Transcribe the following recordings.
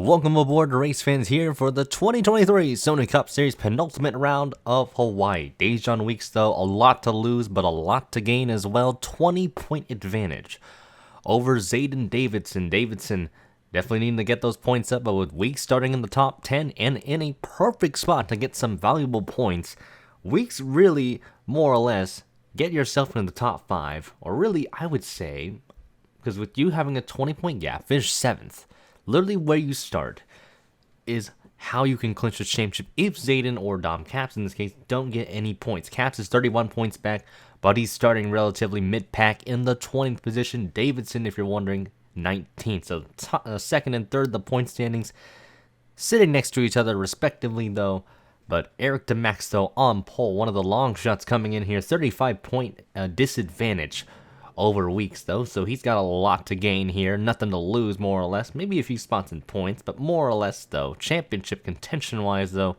Welcome aboard, race fans, here for the 2023 Sony Cup Series penultimate round of Hawaii. Dajon Weeks, though, a lot to lose, but a lot to gain as well. 20-point advantage over Zayden Davidson. Davidson definitely needing to get those points up, but with Weeks starting in the top 10 and in a perfect spot to get some valuable points, Weeks really, more or less, get yourself in the top 5, or really, I would say, because with you having a 20-point gap, finish 7th. Literally where you start is how you can clinch the championship if Zayden or Dom Caps, in this case, don't get any points. Caps is 31 points back, but he's starting relatively mid-pack in the 20th position. Davidson, if you're wondering, 19th. So second and third, the point standings sitting next to each other respectively, though. But Eric DeMax, though, on pole. One of the long shots coming in here. 35-point disadvantage over Weeks, though, so he's got a lot to gain here. Nothing to lose, more or less. Maybe a few spots in points, but more or less, though. Championship contention-wise, though,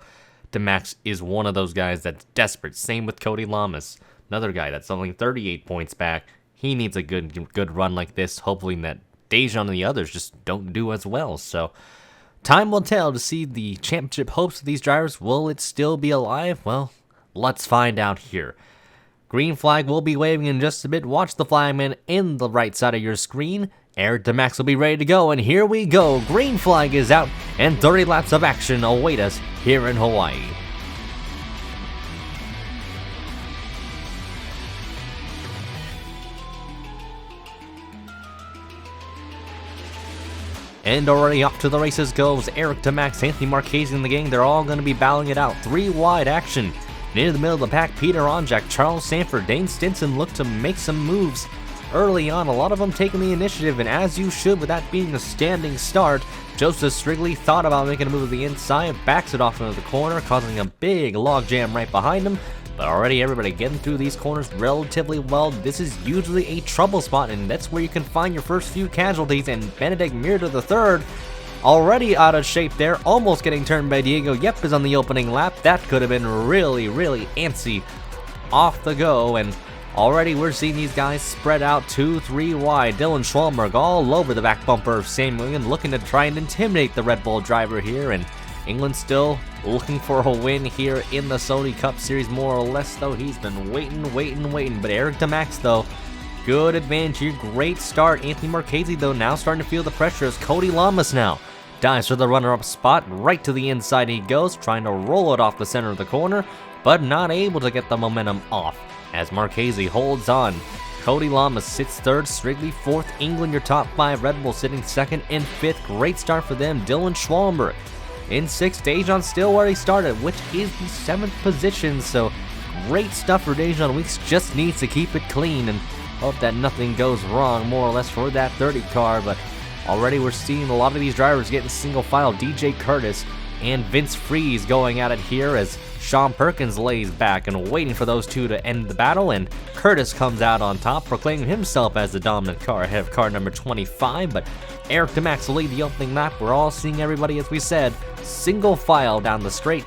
DeMax is one of those guys that's desperate. Same with Cody Lamas, another guy that's only 38 points back. He needs a good run like this, hopefully that Dajon and the others just don't do as well. So time will tell to see the championship hopes of these drivers. Will it still be alive? Well, let's find out here. Green flag will be waving in just a bit. Watch the flagman in the right side of your screen. Eric DeMax will be ready to go, and here we go. Green flag is out, and 30 laps of action await us here in Hawaii. And already off to the races goes Eric DeMax, Anthony Marchese, and the gang. They're all going to be battling it out. 3 wide action. Near the middle of the pack, Peter Onjak, Charles Sanford, Dane Stinson look to make some moves early on. A lot of them taking the initiative, and as you should with that being a standing start. Joseph Strigley thought about making a move to the inside, backs it off into the corner, causing a big log jam right behind him. But already everybody getting through these corners relatively well. This is usually a trouble spot, and that's where you can find your first few casualties. And Benedict Mirda III, already out of shape there, almost getting turned by Diego Yep, is on the opening lap. That could have been really antsy off the go, and already we're seeing these guys spread out 2-3 wide. Dylan Schwalberg all over the back bumper of Sam Williams, looking to try and intimidate the Red Bull driver here, and England still looking for a win here in the Sony Cup Series, more or less, though. He's been waiting. But Eric DeMax, though, good advantage here, great start. Anthony Marchese, though, now starting to feel the pressure as Cody Lamas now dives for the runner-up spot. Right to the inside he goes, trying to roll it off the center of the corner, but not able to get the momentum off as Marchese holds on. Cody Lamas sits third, Strigley fourth, England your top 5, Red Bull sitting second and fifth. Great start for them. Dylan Schwalberg in sixth, Dajon still where he started, which is the 7th position, so great stuff for Dajon Weeks. Just needs to keep it clean and hope that nothing goes wrong, more or less, for that 30 car. But already we're seeing a lot of these drivers getting single file. DJ Curtis and Vince Freeze going at it here as Sean Perkins lays back and waiting for those two to end the battle, and Curtis comes out on top, proclaiming himself as the dominant car ahead of car number 25. But Eric DeMax will lead the opening lap. We're all seeing everybody, as we said, single file down the straight,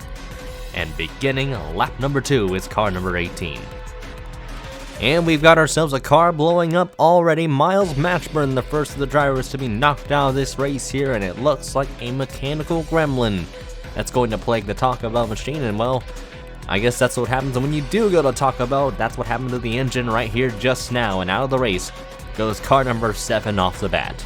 and beginning lap number 2 is car number 18. And we've got ourselves a car blowing up already. Miles Matchburn, the first of the drivers to be knocked out of this race here, and it looks like a mechanical gremlin that's going to plague the Taco Bell machine. And well, I guess that's what happens when you do go to Taco Bell. That's what happened to the engine right here just now, and out of the race goes car number 7 off the bat.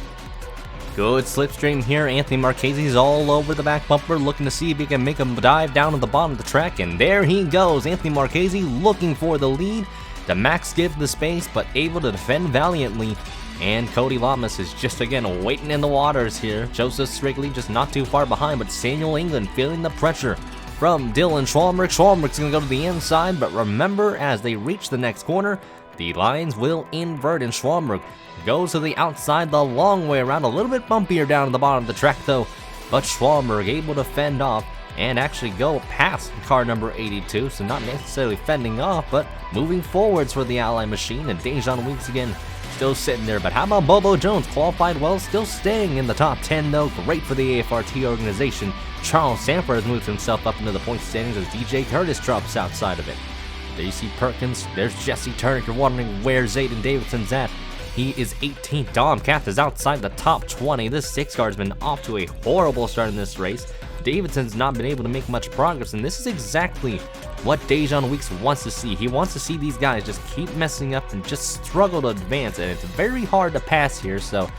Good slipstream here. Anthony Marchese's all over the back bumper, looking to see if he can make him dive down to the bottom of the track, and there he goes. Anthony Marchese looking for the lead. DeMax gives the space, but able to defend valiantly. And Cody Lamas is just again waiting in the waters here. Joseph Strigley just not too far behind, but Samuel England feeling the pressure from Dylan Schwalberg. Schwalberg's going to go to the inside, but remember, as they reach the next corner, the lines will invert, and Schwalberg goes to the outside the long way around. A little bit bumpier down at the bottom of the track, though, but Schwalberg able to fend off and actually go past car number 82, so not necessarily fending off, but moving forwards for the Ally machine. And Dajon Weeks again still sitting there. But how about Bobo Jones? Qualified well, still staying in the top 10, though. Great for the AFRT organization. Charles Sanford has moved himself up into the point standings as DJ Curtis drops outside of it. There you see Perkins. There's Jesse Turner. If you're wondering where Zayden Davidson's at, He is 18th. Domcath is outside the top 20. This 6 car has been off to a horrible start in this race. Davidson's not been able to make much progress, and this is exactly what Dajon Weeks wants to see. He wants to see these guys just keep messing up and just struggle to advance, and it's very hard to pass here, so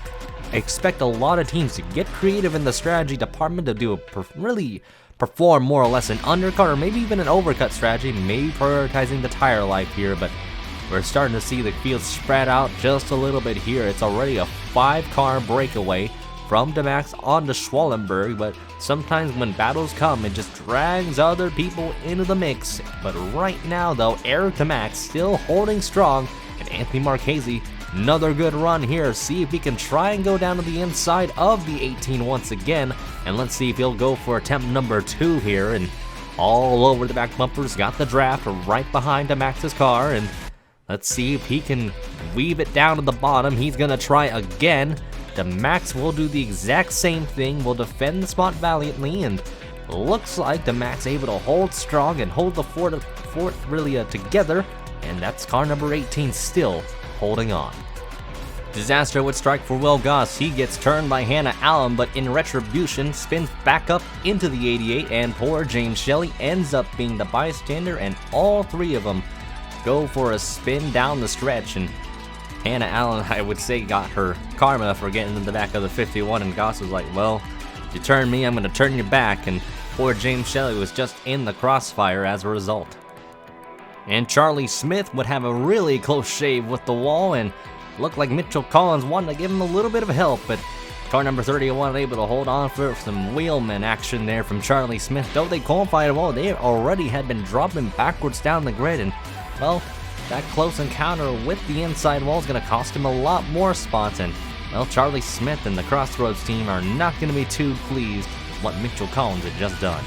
I expect a lot of teams to get creative in the strategy department to do really perform more or less an undercut or maybe even an overcut strategy, maybe prioritizing the tire life here, but we're starting to see the field spread out just a little bit here. It's already a 5-car breakaway from Demax onto Schwallenberg, but sometimes when battles come, it just drags other people into the mix. But right now, though, Eric Demax still holding strong, and Anthony Marchese, another good run here. See if he can try and go down to the inside of the 18 once again, and let's see if he'll go for attempt number 2 here. And all over the back bumpers, got the draft right behind Demax's car, and let's see if he can weave it down to the bottom. He's gonna try again. Demax will do the exact same thing, will defend the spot valiantly, and looks like Demax able to hold strong and hold the fort really together, and that's car number 18 still holding on. Disaster would strike for Will Goss. He gets turned by Hannah Allen, but in retribution spins back up into the 88, and poor James Shelley ends up being the bystander, and all 3 of them go for a spin down the stretch, and Hannah Allen, I would say, got her karma for getting in the back of the 51, and Goss was like, well, you turn me, I'm going to turn you back, and poor James Shelley was just in the crossfire as a result. And Charlie Smith would have a really close shave with the wall, and looked like Mitchell Collins wanted to give him a little bit of help, but car number 31 able to hold on for some wheelman action there from Charlie Smith. Though they qualified well, they already had been dropping backwards down the grid, and, well, that close encounter with the inside wall is going to cost him a lot more spots, and, well, Charlie Smith and the Crossroads team are not going to be too pleased with what Mitchell Collins had just done.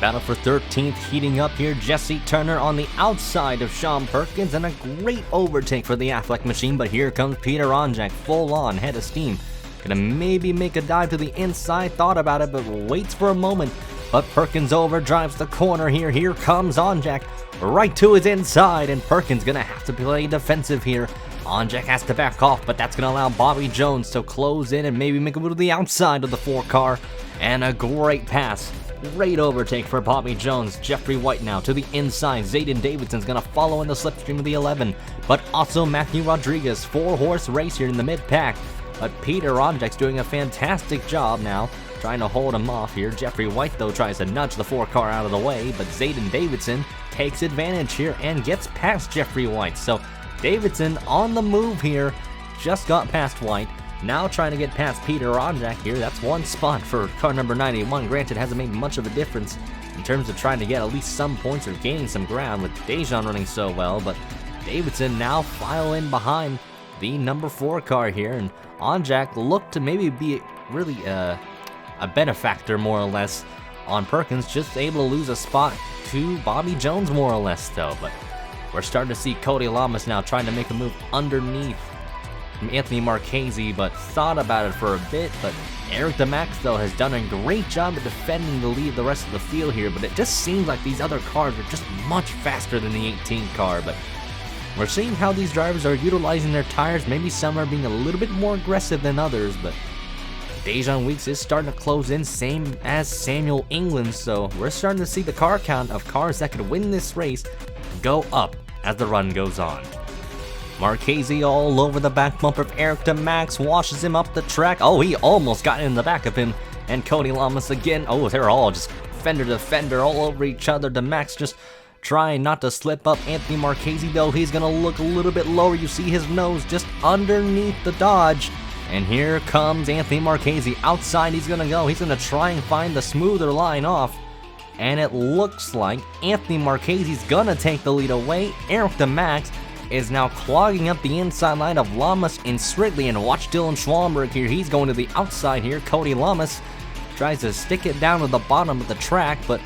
Battle for 13th heating up here. Jesse Turner on the outside of Sean Perkins, and a great overtake for the Affleck machine, but here comes Peter Onjak full on, head of steam. Gonna maybe make a dive to the inside, thought about it, but waits for a moment. But Perkins overdrives the corner here. Here comes Onjak right to his inside, and Perkins gonna have to play defensive here. Onjak has to back off, but that's gonna allow Bobby Jones to close in and maybe make a move to the outside of the 4-car. And a great pass. Great overtake for Bobby Jones. Jeffrey White now to the inside. Zayden Davidson's gonna follow in the slipstream of the 11, but also Matthew Rodriguez. 4-horse race here in the mid-pack. But Peter Onjak's doing a fantastic job now, trying to hold him off here. Jeffrey White, though, tries to nudge the 4-car out of the way, but Zayden Davidson takes advantage here and gets past Jeffrey White. So Davidson on the move here, just got past White. Now trying to get past Peter Onjak here. That's 1 spot for car number 91. Granted, hasn't made much of a difference in terms of trying to get at least some points or gaining some ground with Dajon running so well, but Davidson now file in behind the number 4 car here, and Onjak looked to maybe be really a benefactor more or less on Perkins, just able to lose a spot to Bobby Jones more or less though. But we're starting to see Cody Lamas now trying to make a move underneath Anthony Marchese, but thought about it for a bit. But Eric Demax though has done a great job of defending the lead the rest of the field here, but it just seems like these other cars are just much faster than the 18 car. But we're seeing how these drivers are utilizing their tires. Maybe some are being a little bit more aggressive than others, but Dajon Weeks is starting to close in, same as Samuel England, so we're starting to see the car count of cars that could win this race go up as the run goes on. Marchese all over the back bumper of Eric Demax, washes him up the track. Oh, he almost got in the back of him. And Cody Lamas again. Oh, they're all just fender to fender all over each other. Demax just trying not to slip up. Anthony Marchese, though, he's going to look a little bit lower. You see his nose just underneath the Dodge. And here comes Anthony Marchese. Outside he's going to go. He's going to try and find the smoother line off. And it looks like Anthony Marchese's going to take the lead away. Eric Demax is now clogging up the inside line of Lamas and Stridley. And watch Dylan Schwallenberg here. He's going to the outside here. Cody Lamas tries to stick it down to the bottom of the track, but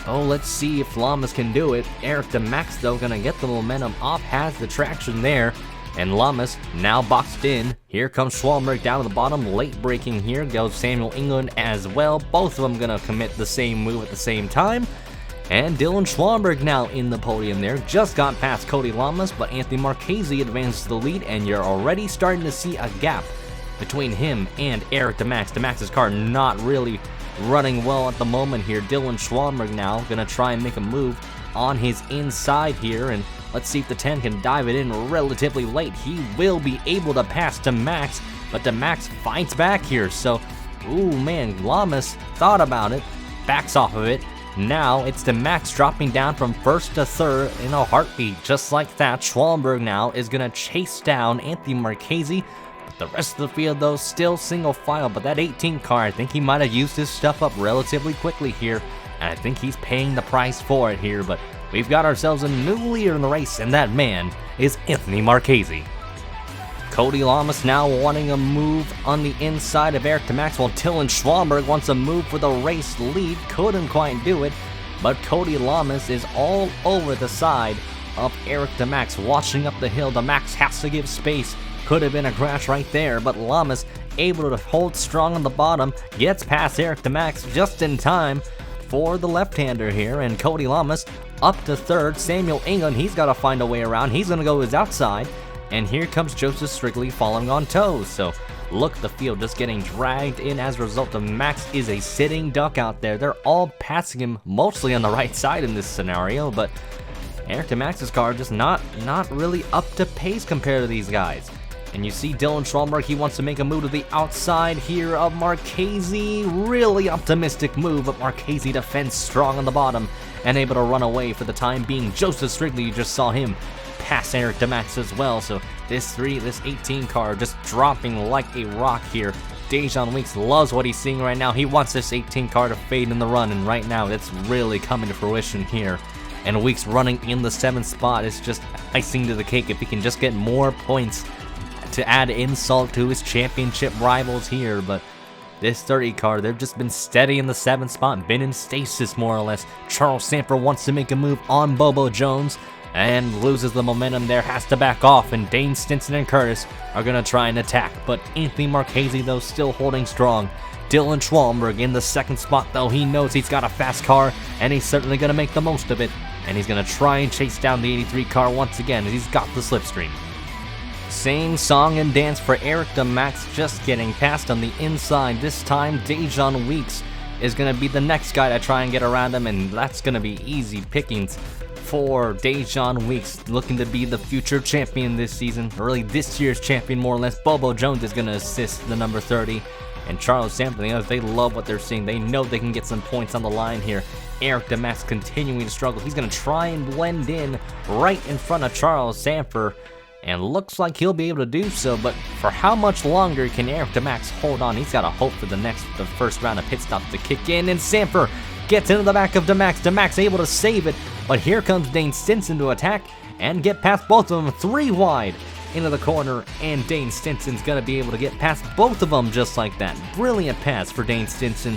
oh, let's see if Lamas can do it. Eric Demax, though, gonna get the momentum off, has the traction there. And Lamas now boxed in. Here comes Schwallenberg down to the bottom. Late braking here goes Samuel England as well. Both of them gonna commit the same move at the same time. And Dylan Schwalbenberg now in the podium there. Just got past Cody Lamas, but Anthony Marchese advances the lead, and you're already starting to see a gap between him and Eric DeMax. DeMax's car not really running well at the moment here. Dylan Schwalbenberg now gonna try and make a move on his inside here, and let's see if the 10 can dive it in relatively late. He will be able to pass DeMax, but DeMax fights back here. So, ooh man, Lamas thought about it, backs off of it. Now it's DeMax dropping down from first to third in a heartbeat. Just like that, Schwalbenberg now is going to chase down Anthony Marchese. But the rest of the field, though, still single file. But that 18 car, I think he might have used his stuff up relatively quickly here. And I think he's paying the price for it here. But we've got ourselves a new leader in the race, and that man is Anthony Marchese. Cody Lamas now wanting a move on the inside of Eric DeMax, while Dylan Schwalbenberg wants a move for the race lead. Couldn't quite do it, but Cody Lamas is all over the side of Eric DeMax, watching up the hill. DeMax has to give space. Could have been a crash right there, but Lamas able to hold strong on the bottom, gets past Eric DeMax just in time for the left-hander here, and Cody Lamas up to third. Samuel England, he's got to find a way around. He's going to go his outside. And here comes Joseph Strigley following on toes. So look, the field just getting dragged in as a result. Max is a sitting duck out there. They're all passing him mostly on the right side in this scenario, but Eric DeMax's car just not really up to pace compared to these guys. And you see Dylan Schwalbenberg, he wants to make a move to the outside here of Marchese. Really optimistic move, but Marchese defends strong on the bottom and able to run away for the time being. Joseph Strigley, you just saw him pass Eric DeMax as well. So this 18 car just dropping like a rock here. Dajon Weeks loves what he's seeing right now. He wants this 18 car to fade in the run, and right now it's really coming to fruition here. And Weeks running in the 7th spot is just icing to the cake if he can just get more points to add insult to his championship rivals here. But this 30 car, they've just been steady in the 7th spot, been in stasis more or less. Charles Sanford wants to make a move on Bobo Jones and loses the momentum there, has to back off, and Dane Stinson and Curtis are going to try and attack. But Anthony Marchese, though, still holding strong. Dylan Schwalbenberg in the 2nd spot, though. He knows he's got a fast car, and he's certainly going to make the most of it. And he's going to try and chase down the 83 car once again, as he's got the slipstream. Same song and dance for Eric DeMax, just getting past on the inside. This time, Dajon Weeks is going to be the next guy to try and get around him, and that's going to be easy pickings for Dajon Weeks, looking to be the future champion this season, or really this year's champion more or less. Bobo Jones is going to assist the number 30, and Charles Sanford, you know, they love what they're seeing. They know they can get some points on the line here. Eric DeMax continuing to struggle. He's going to try and blend in right in front of Charles Sanford, and looks like he'll be able to do so, but for how much longer can Eric DeMax hold on? He's got to hope for the first round of pit stops to kick in, and Sanford gets into the back of DeMax. DeMax able to save it, but here comes Dane Stinson to attack and get past both of them 3 wide into the corner, and Dane Stinson's going to be able to get past both of them just like that. Brilliant pass for Dane Stinson,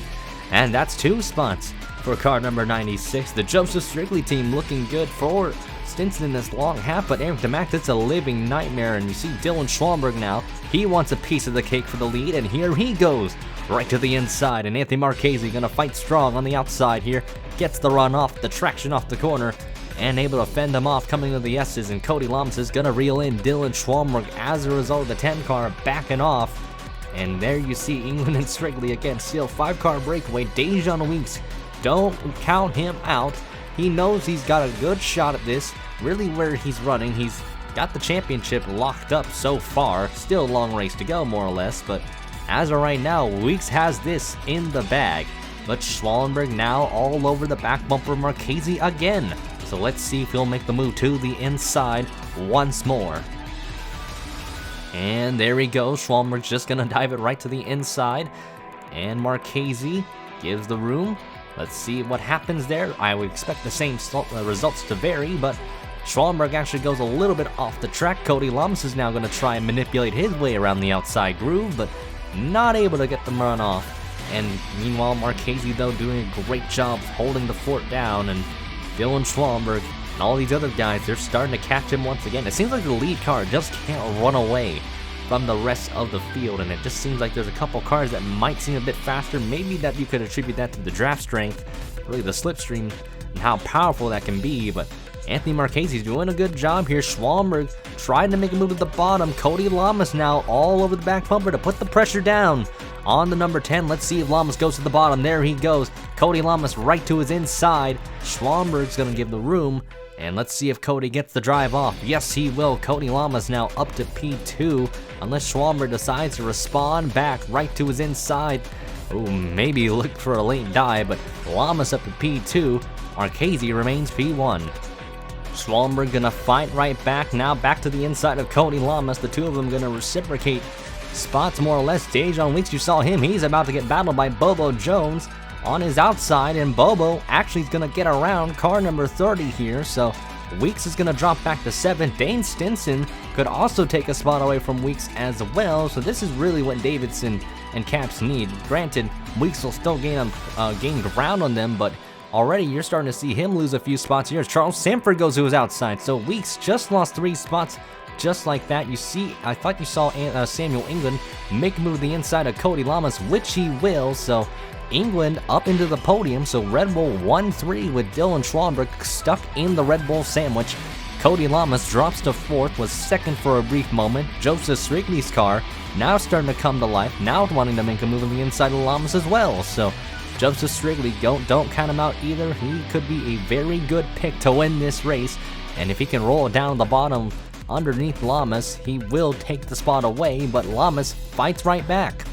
and that's 2 spots for car number 96. The Joseph Strigley team looking good for Stinson in this long half, but Eric DeMax, it's a living nightmare. And you see Dylan Schwalbenberg now, he wants a piece of the cake for the lead, and here he goes right to the inside, and Anthony Marchese gonna fight strong on the outside here, gets the run off, the traction off the corner, and able to fend them off coming to the S's, and Cody Lamas is gonna reel in Dylan Schwalbenberg as a result of the 10 car backing off. And there you see England and Strigley again, still 5 car breakaway. Dajon Weeks, don't count him out. He knows he's got a good shot at this, really where he's running. He's got the championship locked up so far, still a long race to go more or less, but as of right now, Weeks has this in the bag. But Schwalbenberg now all over the back bumper of Marchese again. So let's see if he'll make the move to the inside once more. And there he goes. Schwalbenberg's just going to dive it right to the inside. And Marchese gives the room. Let's see what happens there. I would expect the same results to vary, but Schwalbenberg actually goes a little bit off the track. Cody Lamas is now going to try and manipulate his way around the outside groove, but not able to get them run off. And meanwhile, Marchese, though, doing a great job holding the fort down, and Dylan Schwalbenberg and all these other guys, they're starting to catch him once again. It seems like the lead car just can't run away from the rest of the field, and it just seems like there's a couple cars that might seem a bit faster. Maybe that you could attribute that to the draft strength, really the slipstream and how powerful that can be, but Anthony Marchese's doing a good job here. Schwalmberg trying to make a move at the bottom. Cody Lamas now all over the back bumper to put the pressure down on the number 10. Let's see if Lamas goes to the bottom. There he goes. Cody Lamas right to his inside. Schwalmberg's going to give the room. And let's see if Cody gets the drive off. Yes, he will. Cody Lamas now up to P2. Unless Schwalmberg decides to respond back right to his inside. Oh, maybe look for a late dive, but Lamas up to P2. Marchese remains P1. Schwalmberg gonna fight right back. Now back to the inside of Cody Lamas. The two of them gonna reciprocate spots more or less. Dajon Weeks, you saw him. He's about to get battled by Bobo Jones on his outside, and Bobo actually is gonna get around car number 30 here. So Weeks is gonna drop back to 7th. Dane Stinson could also take a spot away from Weeks as well. So this is really what Davidson and Caps need. Granted, Weeks will still gain ground on them, but already you're starting to see him lose a few spots here. Charles Sanford goes to his outside, so Weeks just lost 3 spots just like that. You see, I thought you saw Samuel England make a move to the inside of Cody Lamas, which he will, so England up into the podium. So Red Bull 1-3 with Dylan Schwalmberg stuck in the Red Bull sandwich. Cody Lamas drops to 4th, was 2nd for a brief moment. Joseph Strigley's car now starting to come to life, now wanting to make a move on the inside of Lamas as well. So Joseph Strigley, don't count him out either. He could be a very good pick to win this race, and if he can roll down the bottom underneath Lamas, he will take the spot away, but Lamas fights right back.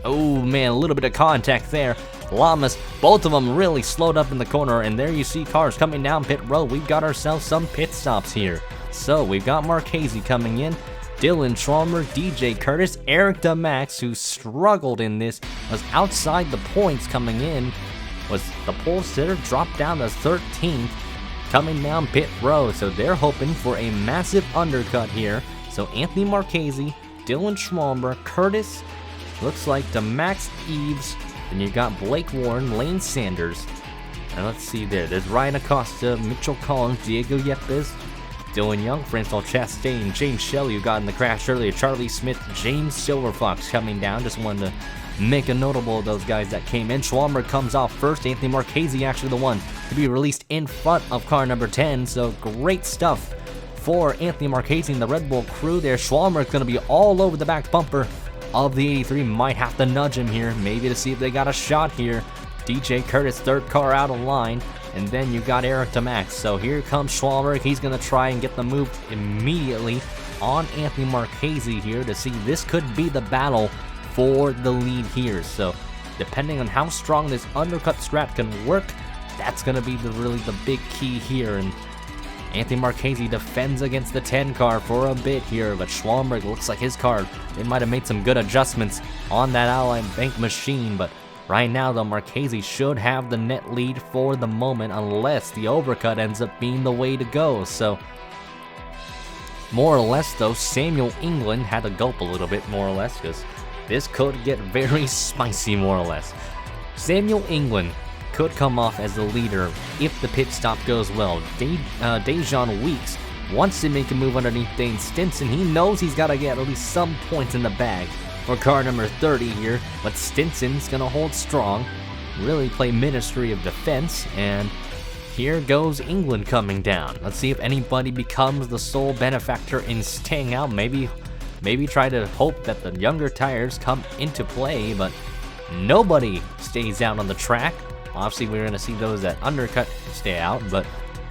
Oh man, a little bit of contact there. Lamas, both of them really slowed up in the corner, and there you see cars coming down pit road. We've got ourselves some pit stops here. So we've got Marchese coming in, Dylan Schwalmberg, DJ Curtis, Eric DeMax, who struggled in this, was outside the points coming in, was the pole sitter, dropped down to 13th, coming down pit road. So they're hoping for a massive undercut here. So Anthony Marchese, Dylan Schwalmberg, Curtis, looks like DeMax Eves, then you got Blake Warren, Lane Sanders, and let's see there's Ryan Acosta, Mitchell Collins, Diego Yepes, Dylan Young, Francois Chastain, James Shelley, who got in the crash earlier, Charlie Smith, James Silverfox coming down. Just wanted to make a notable of those guys that came in. Schwalmberg comes off first. Anthony Marchese actually the one to be released in front of car number 10. So great stuff for Anthony Marchese and the Red Bull crew there. Schwalmberg's going to be all over the back bumper of the 83. Might have to nudge him here, maybe to see if they got a shot here. DJ Curtis, third car out of line. And then you got Eric DeMax. So here comes Schwalmberg. He's going to try and get the move immediately on Anthony Marchese here to see this could be the battle for the lead here. So depending on how strong this undercut strat can work, that's going to be really the big key here. And Anthony Marchese defends against the 10 car for a bit here, but Schwalmberg looks like his car, they might have made some good adjustments on that Ally Bank machine, but right now, though, Marchese should have the net lead for the moment unless the overcut ends up being the way to go. So, more or less, though, Samuel England had to gulp a little bit, more or less, because this could get very spicy, more or less. Samuel England could come off as the leader if the pit stop goes well. Dajon Weeks wants to make a move underneath Dane Stinson. He knows he's got to get at least some points in the bag for car number 30 here, but Stinson's gonna hold strong, really play Ministry of Defense, and here goes England coming down. Let's see if anybody becomes the sole benefactor in staying out. Maybe try to hope that the younger tires come into play, but nobody stays out on the track. Obviously, we're gonna see those that undercut stay out, but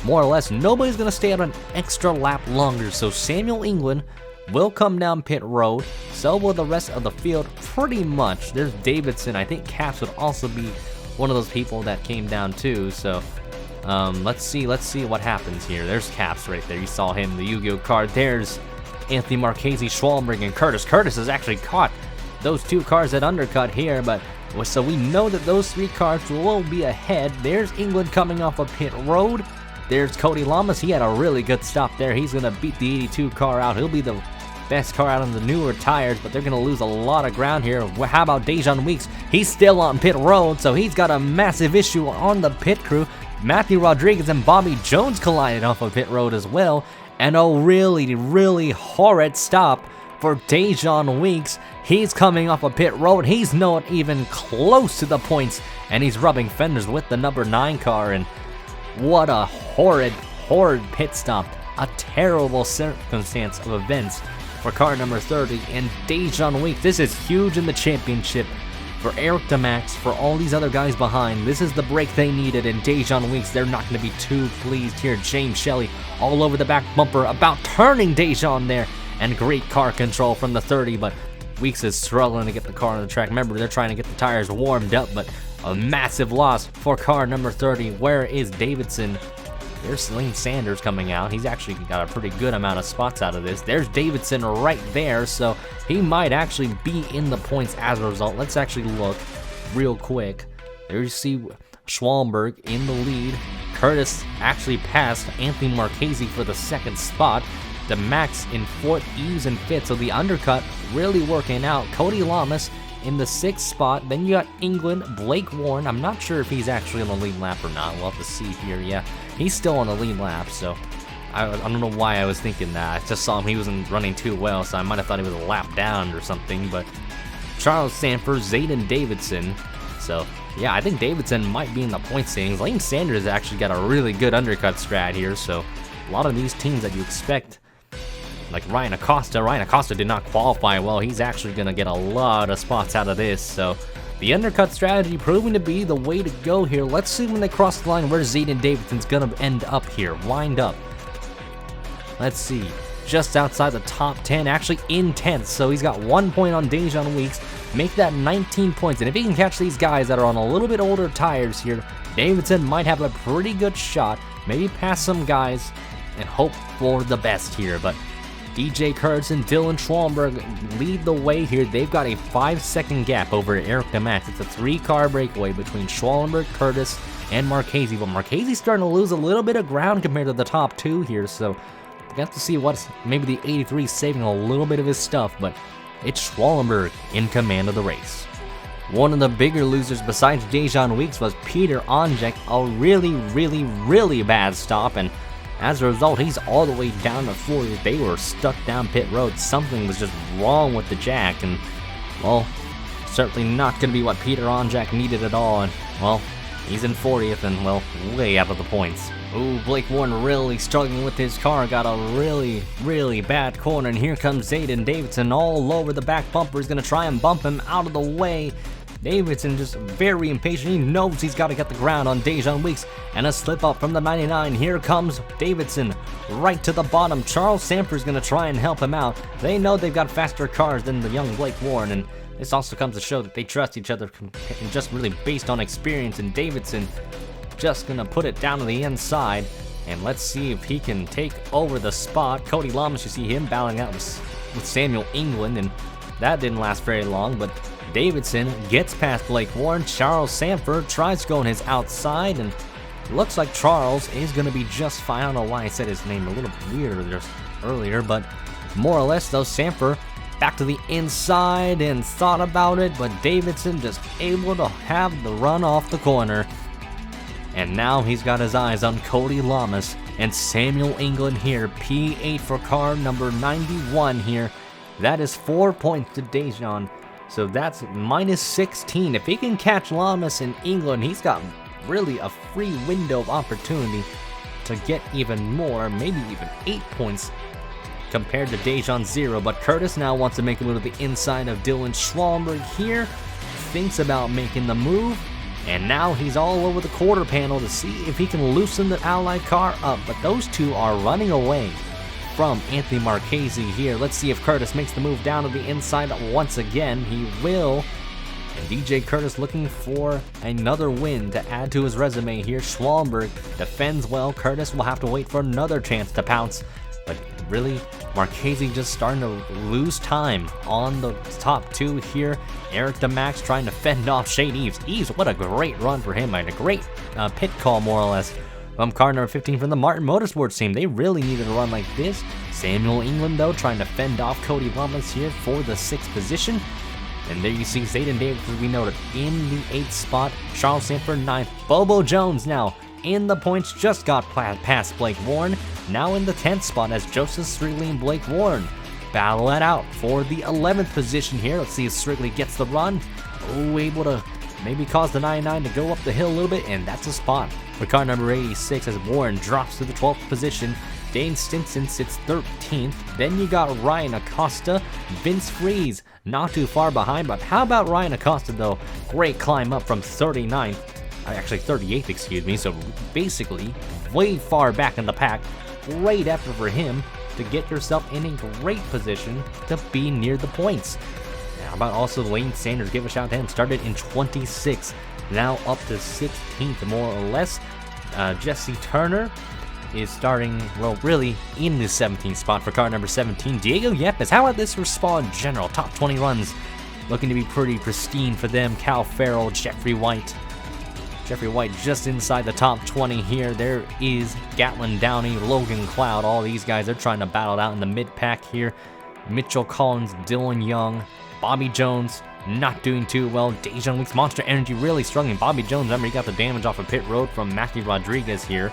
more or less, nobody's gonna stay out an extra lap longer. So Samuel England will come down pit road, so will the rest of the field pretty much. There's Davidson. I think Caps would also be one of those people that came down too. So let's see what happens here. There's Caps right there. You saw him, the Yu-Gi-Oh card. There's Anthony Marchese, Schwalmberg, and Curtis. Curtis has actually caught those 2 cars that undercut here, but so we know that those 3 cars will be ahead. There's England coming off of pit road. There's Cody Lamas. He had a really good stop there. He's going to beat the 82 car out. He'll be the best car out on the newer tires, but they're going to lose a lot of ground here. How about Dajon Weeks? He's still on pit road, so he's got a massive issue on the pit crew. Matthew Rodriguez and Bobby Jones collided off of pit road as well, and a really horrid stop for Dajon Weeks. He's coming off of pit road. He's not even close to the points, and he's rubbing fenders with the number 9 car, and What a horrid pit stop. A terrible circumstance of events for car number 30 and Dajon Weeks. This is huge in the championship for Eric DeMax, for all these other guys behind. This is the break they needed, and Dajon Weeks, they're not going to be too pleased here. James Shelley all over the back bumper, about turning Dajon there, and great car control from the 30, but Weeks is struggling to get the car on the track. Remember, they're trying to get the tires warmed up, but a massive loss for car number 30. Where is Davidson? There's Lane Sanders coming out. He's actually got a pretty good amount of spots out of this. There's Davidson right there, so he might actually be in the points as a result. Let's actually look real quick. There you see Schwallenberg in the lead. Curtis actually passed Anthony Marchese for the second spot. DeMax in fourth, Eves in fifth, so the undercut really working out. Cody Lamas in the sixth spot. Then you got England, Blake Warren. I'm not sure if he's actually on the lead lap or not. We'll have to see here. Yeah, he's still on the lead lap, so I don't know why I was thinking that. I just saw him, he wasn't running too well, so I might have thought he was a lap down or something. But Charles Sanford, Zayden Davidson. So yeah, I think Davidson might be in the point standings. Lane Sanders actually got a really good undercut strat here, so a lot of these teams that you expect, like Ryan Acosta did not qualify well. He's actually going to get a lot of spots out of this. So the undercut strategy proving to be the way to go here. Let's see when they cross the line where Zayden Davidson's going to end up here. Lined up. Let's see. Just outside the top 10. Actually in 10th. So he's got 1 point on Dajon Weeks. Make that 19 points. And if he can catch these guys that are on a little bit older tires here, Davidson might have a pretty good shot. Maybe pass some guys and hope for the best here. But DJ Curtis and Dylan Schwallenberg lead the way here. They've got a 5-second gap over Eric DeMax. It's a 3-car breakaway between Schwallenberg, Curtis, and Marchese. But Marchese's starting to lose a little bit of ground compared to the top two here. So we have to see what's maybe the 83 saving a little bit of his stuff. But it's Schwallenberg in command of the race. One of the bigger losers besides Dajon Weeks was Peter Onjek. A really bad stop, and as a result, he's all the way down to 40th. They were stuck down pit road. Something was just wrong with the jack, and, well, certainly not going to be what Peter Onjak needed at all. And, well, he's in 40th and, well, way out of the points. Ooh, Blake Warren really struggling with his car. Got a really bad corner, and here comes Zayden Davidson all over the back bumper. He's going to try and bump him out of the way. Davidson just very impatient. He knows he's got to get the ground on Dajon Weeks, and a slip up from the 99. Here comes Davidson right to the bottom. Charles Sanford's going to try and help him out. They know they've got faster cars than the young Blake Warren, and this also comes to show that they trust each other just really based on experience. And Davidson just going to put it down to the inside, and let's see if he can take over the spot. Cody Lamas, you see him battling out with Samuel England, and that didn't last very long, but Davidson gets past Blake Warren. Charles Sanford tries to go on his outside, and looks like Charles is going to be just fine. I don't know why I said his name a little weirder just earlier, but more or less, though, Sanford back to the inside and thought about it, but Davidson just able to have the run off the corner. And now he's got his eyes on Cody Lamas and Samuel England here. P8 for car number 91 here. That is 4 points to Dajon. So that's minus 16. If he can catch Lamas in England, he's got really a free window of opportunity to get even more, maybe even 8 points compared to Dajon's 0. But Curtis now wants to make a move to the inside of Dylan Schwallenberg here. Thinks about making the move, and now he's all over the quarter panel to see if he can loosen the Allied car up. But those two are running away from Anthony Marchese here. Let's see if Curtis makes the move down to the inside once again. He will. And DJ Curtis looking for another win to add to his resume here. Schwallenberg defends well. Curtis will have to wait for another chance to pounce. But really, Marchese just starting to lose time on the top two here. Eric DeMax trying to fend off Shane Eves. Eves, what a great run for him, and a great pit call, more or less, from car number 15 from the Martin Motorsports team. They really needed a run like this. Samuel England, though, trying to fend off Cody Lamas here for the 6th position. And there you see Zayden Davis, as we noted, in the 8th spot. Charles Sanford 9th. Bobo Jones now in the points, just got past Blake Warren. Now in the 10th spot as Joseph Strigley and Blake Warren battle it out for the 11th position here. Let's see if Strigley gets the run. Oh, able to maybe cause the 99 to go up the hill a little bit, and that's a spot for car number 86 as Warren drops to the 12th position. Dane Stinson sits 13th. Then you got Ryan Acosta, Vince Freeze, not too far behind, but how about Ryan Acosta though? Great climb up from 39th, actually 38th, excuse me, so basically way far back in the pack. Great effort for him to get yourself in a great position to be near the points. How about also Lane Sanders? Give a shout to him. Started in 26th, now up to 16th more or less. Jesse Turner is starting, well, really in the 17th spot for car number 17. Diego Yepes, how about this Respawn General? Top 20 runs. Looking to be pretty pristine for them. Cal Farrell, Jeffrey White. Jeffrey White just inside the top 20 here. There is Gatlin Downey, Logan Cloud. All these guys, they're trying to battle it out in the mid-pack here. Mitchell Collins, Dylan Young, Bobby Jones, not doing too well. Dajon Weeks, Monster Energy really struggling. Bobby Jones, remember, he got the damage off of pit road from Matthew Rodriguez here.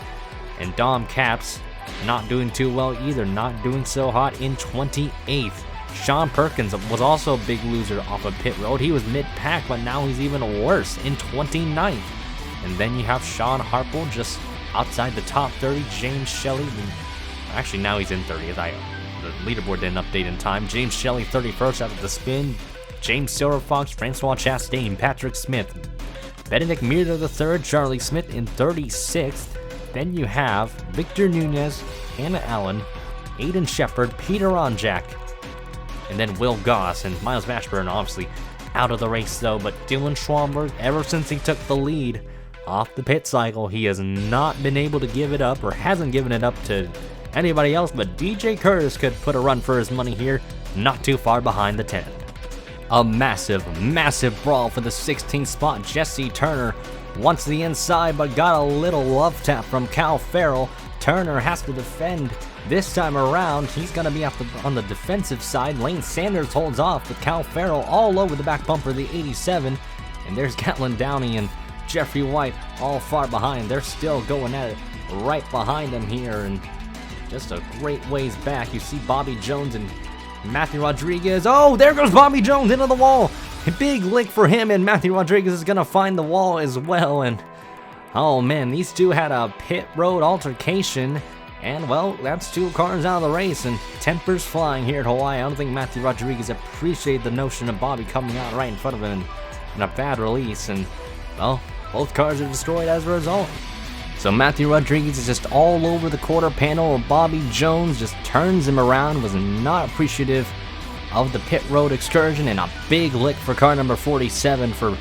And Dom Caps, not doing too well either. Not doing so hot in 28th. Sean Perkins was also a big loser off of pit road. He was mid-pack, but now he's even worse in 29th. And then you have Sean Harple just outside the top 30. James Shelley, actually now he's in 30th. The leaderboard didn't update in time. James Shelley 31st out of the spin. James Silverfox, Francois Chastain, Patrick Smith, Benedict Meter III, Charlie Smith in 36th. Then you have Victor Nunez, Hannah Allen, Aiden Shepard, Peter Onjak, and then Will Goss and Miles Mashburn obviously out of the race though. But Dylan Schwamberg, ever since he took the lead off the pit cycle, he has not been able to give it up, or hasn't given it up to anybody else, but DJ Curtis could put a run for his money here, not too far behind the 10. A massive, massive brawl for the 16th spot. Jesse Turner wants the inside, but got a little love tap from Cal Farrell. Turner has to defend this time around. He's going to be on the defensive side. Lane Sanders holds off with Cal Farrell all over the back bumper of the 87. And there's Gatlin Downey and Jeffrey White all far behind. They're still going at it right behind him here, and just a great ways back. You see Bobby Jones and Matthew Rodriguez. Oh, there goes Bobby Jones into the wall. A big lick for him, and Matthew Rodriguez is going to find the wall as well. And oh man, these two had a pit road altercation, and well, that's two cars out of the race, and tempers flying here at Hawaii. I don't think Matthew Rodriguez appreciated the notion of Bobby coming out right in front of him in a bad release, and well, both cars are destroyed as a result. So Matthew Rodriguez is just all over the quarter panel. Bobby Jones just turns him around, was not appreciative of the pit road excursion, and a big lick for car number 47 for,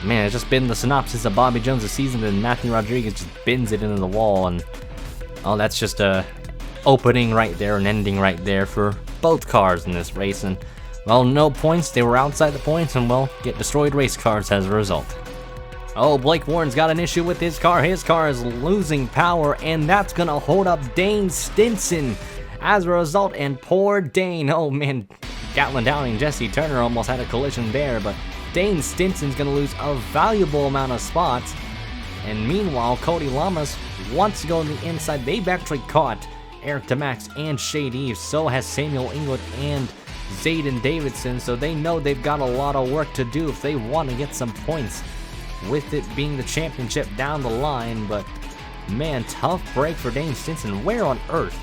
man, it's just been the synopsis of Bobby Jones this season, and Matthew Rodriguez just bins it into the wall, and oh, that's just a opening right there, an ending right there for both cars in this race. And well, no points, they were outside the points, and well, get destroyed race cars as a result. Oh, Blake Warren's got an issue with his car. His car is losing power, and that's going to hold up Dane Stinson as a result. And poor Dane, oh man, Gatlin Downey and Jesse Turner almost had a collision there, but Dane Stinson's going to lose a valuable amount of spots. And meanwhile, Cody Lamas wants to go on the inside. They've actually caught Eric DeMax and Shade Eve. So has Samuel Inglet and Zayden Davidson. So they know they've got a lot of work to do if they want to get some points, with it being the championship down the line. But man, tough break for Dane Stinson. Where on earth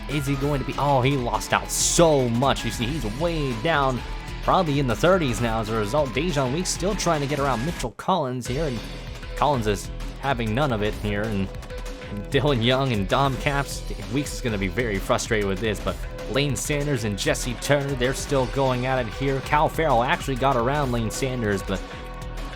is he going to be? Oh, he lost out so much. You see, he's way down, probably in the 30s now as a result. Dajon Weeks still trying to get around Mitchell Collins here, and Collins is having none of it here. And Dylan Young and Dom Caps, Weeks is going to be very frustrated with this, but Lane Sanders and Jesse Turner, they're still going at it here. Cal Farrell actually got around Lane Sanders, but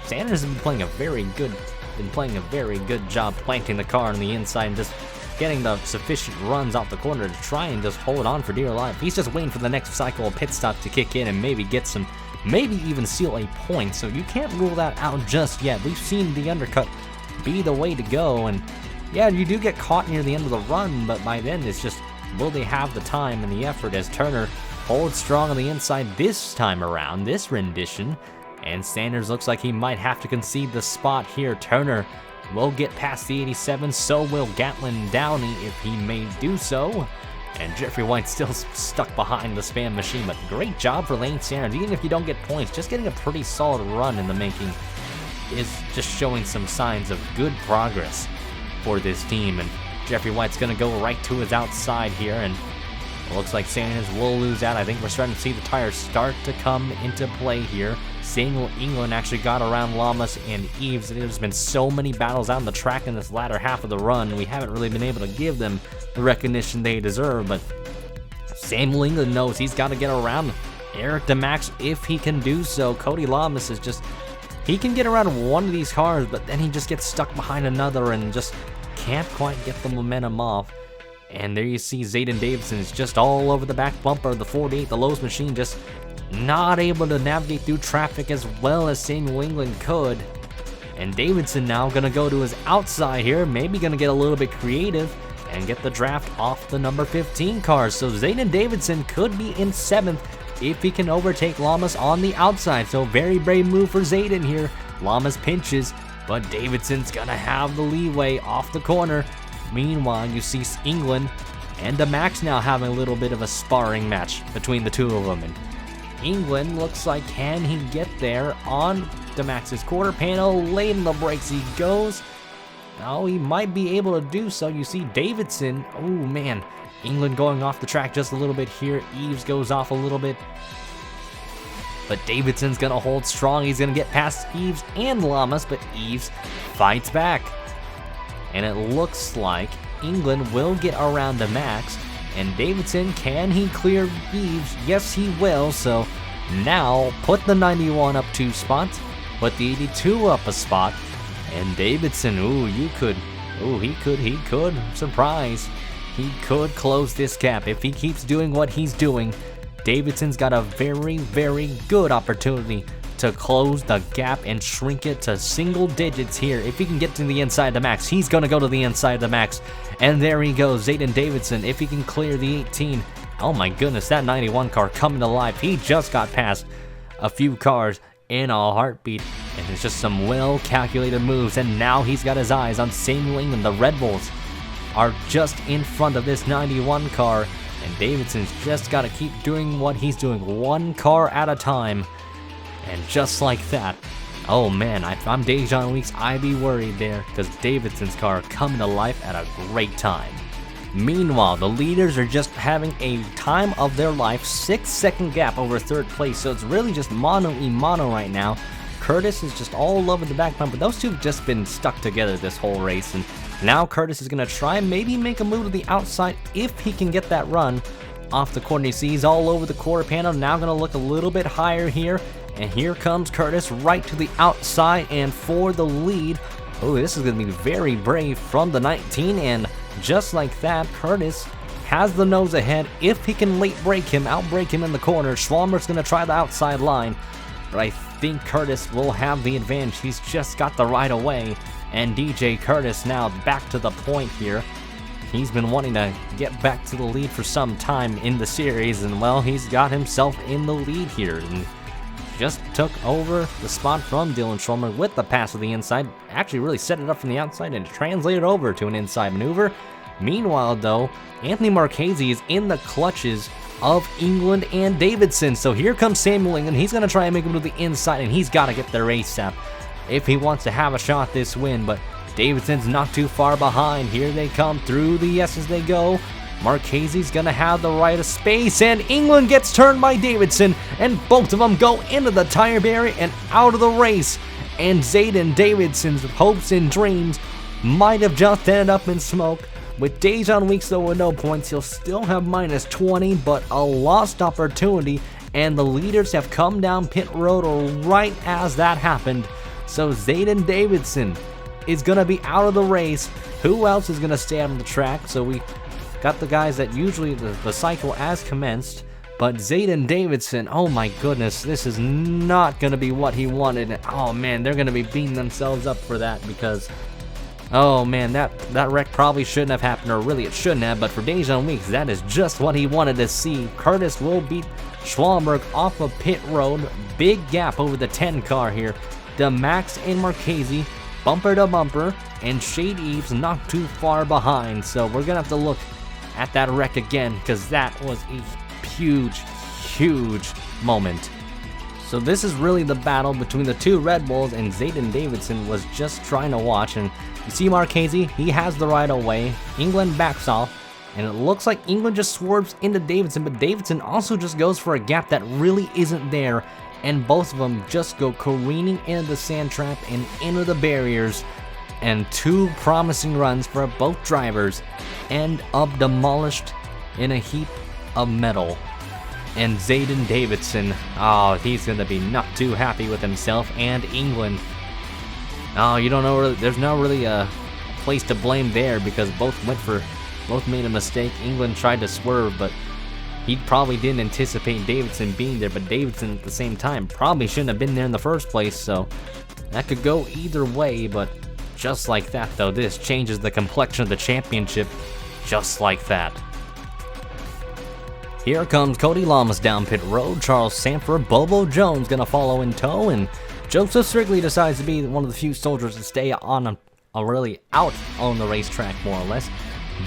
Sanders has been playing a very good job planting the car on the inside and just getting the sufficient runs out the corner to try and just hold on for dear life. He's just waiting for the next cycle of pit stop to kick in and maybe get some, maybe even seal a point. So you can't rule that out just yet. We've seen the undercut be the way to go, and yeah, you do get caught near the end of the run, but by then it's just, will they have the time and the effort as Turner holds strong on the inside this time around, this rendition. And Sanders looks like he might have to concede the spot here. Turner will get past the 87, so will Gatlin Downey if he may do so. And Jeffrey White still stuck behind the spam machine, but great job for Lane Sanders. Even if you don't get points, just getting a pretty solid run in the making is just showing some signs of good progress for this team. And Jeffrey White's going to go right to his outside here, and it looks like Sanders will lose out. I think we're starting to see the tires start to come into play here. Samuel England actually got around Lamas and Eves. There's been so many battles out on the track in this latter half of the run. We haven't really been able to give them the recognition they deserve, but Samuel England knows he's got to get around Eric DeMax if he can do so. Cody Lamas is just, he can get around one of these cars, but then he just gets stuck behind another and just can't quite get the momentum off. And there you see Zayden Davidson is just all over the back bumper of the 48, the Lowe's machine, just not able to navigate through traffic as well as Samuel England could. And Davidson now gonna go to his outside here, maybe gonna get a little bit creative and get the draft off the number 15 car. So Zayden Davidson could be in 7th if he can overtake Lamas on the outside. So very brave move for Zayden here. Lamas pinches, but Davidson's gonna have the leeway off the corner. Meanwhile, you see England and DeMax now having a little bit of a sparring match between the two of them. And England looks like, can he get there on DeMax's quarter panel? Late in the brakes he goes. Oh, he might be able to do so. You see Davidson, oh man, England going off the track just a little bit here. Eves goes off a little bit, but Davidson's gonna hold strong. He's gonna get past Eves and Lamas, but Eves fights back. And it looks like England will get around DeMax. And Davidson, can he clear Eves? Yes, he will. So now put the 91 up 2 spots, put the 82 up a spot. And Davidson, he could, surprise. He could close this gap. If he keeps doing what he's doing, Davidson's got a very, very good opportunity to close the gap and shrink it to single digits here. If he can get to the inside of the max, he's going to go to the inside of the max. And there he goes, Zayden Davidson, if he can clear the 18. Oh my goodness, that 91 car coming to life. He just got past a few cars in a heartbeat. And it's just some well-calculated moves. And now he's got his eyes on Samuel England. The Red Bulls are just in front of this 91 car. And Davidson's just got to keep doing what he's doing, one car at a time. And just like that, oh man, if I'm Dajon Weeks, I'd be worried there, because Davidson's car coming to life at a great time. Meanwhile, the leaders are just having a time of their life, 6-second gap over 3rd place, so it's really just mono-y-mono right now. Curtis is just all over the back bumper. Those two have just been stuck together this whole race, and now Curtis is going to try and maybe make a move to the outside if he can get that run off the corner. You see he's all over the quarter panel, now going to look a little bit higher here. And here comes Curtis right to the outside and for the lead. Oh, this is going to be very brave from the 19. And just like that, Curtis has the nose ahead. If he can late break him, outbreak him in the corner, Schwalmer's going to try the outside line. But I think Curtis will have the advantage. He's just got the right of way. And DJ Curtis now back to the point here. He's been wanting to get back to the lead for some time in the series. And well, he's got himself in the lead here. And just took over the spot from Dylan Schwalmer with the pass to the inside. Actually really set it up from the outside and translated over to an inside maneuver. Meanwhile, though, Anthony Marchese is in the clutches of England and Davidson. So here comes Samuel England. He's going to try and make him to the inside, and he's got to get there ASAP if he wants to have a shot this win. But Davidson's not too far behind. Here they come through the S's they go. Marchese's gonna have the right of space, and England gets turned by Davidson, and both of them go into the tire barrier and out of the race. And Zayden Davidson's hopes and dreams might have just ended up in smoke. With Dajon Weeks though with no points, he'll still have minus 20, but a lost opportunity, and the leaders have come down pit road right as that happened. So Zayden Davidson is gonna be out of the race. Who else is gonna stay on the track? So we got the guys that usually the cycle has commenced, but Zayden Davidson, oh my goodness, this is not going to be what he wanted. Oh man, they're going to be beating themselves up for that, because, oh man, that wreck probably shouldn't have happened, or really it shouldn't have, but for Dajon Weeks, that is just what he wanted to see. Curtis will beat Schwalmberg off of pit road. Big gap over the 10 car here. DeMax and Marchese, bumper to bumper, and Shade Eves not too far behind, so we're going to have to look at that wreck again, because that was a huge moment. So this is really the battle between the two Red Bulls, and Zayden Davidson was just trying to watch, and You see Marchese, he has the right of way. England backs off, and it looks like England just swerves into Davidson, but Davidson also just goes for a gap that really isn't there, and both of them just go careening into the sand trap and into the barriers, and two promising runs for both drivers end up demolished in a heap of metal. And Zayden Davidson, oh, he's going to be not too happy with himself and England. Oh, you don't know, there's not really a place to blame there because both made a mistake. England tried to swerve, but he probably didn't anticipate Davidson being there, but Davidson at the same time probably shouldn't have been there in the first place, so that could go either way. But just like that though, this changes the complexion of the championship just like that. Here comes Cody Lamas down pit road. Charles Sanford, Bobo Jones gonna follow in tow, and Joseph Strigley decides to be one of the few soldiers to stay on really out on the racetrack, more or less.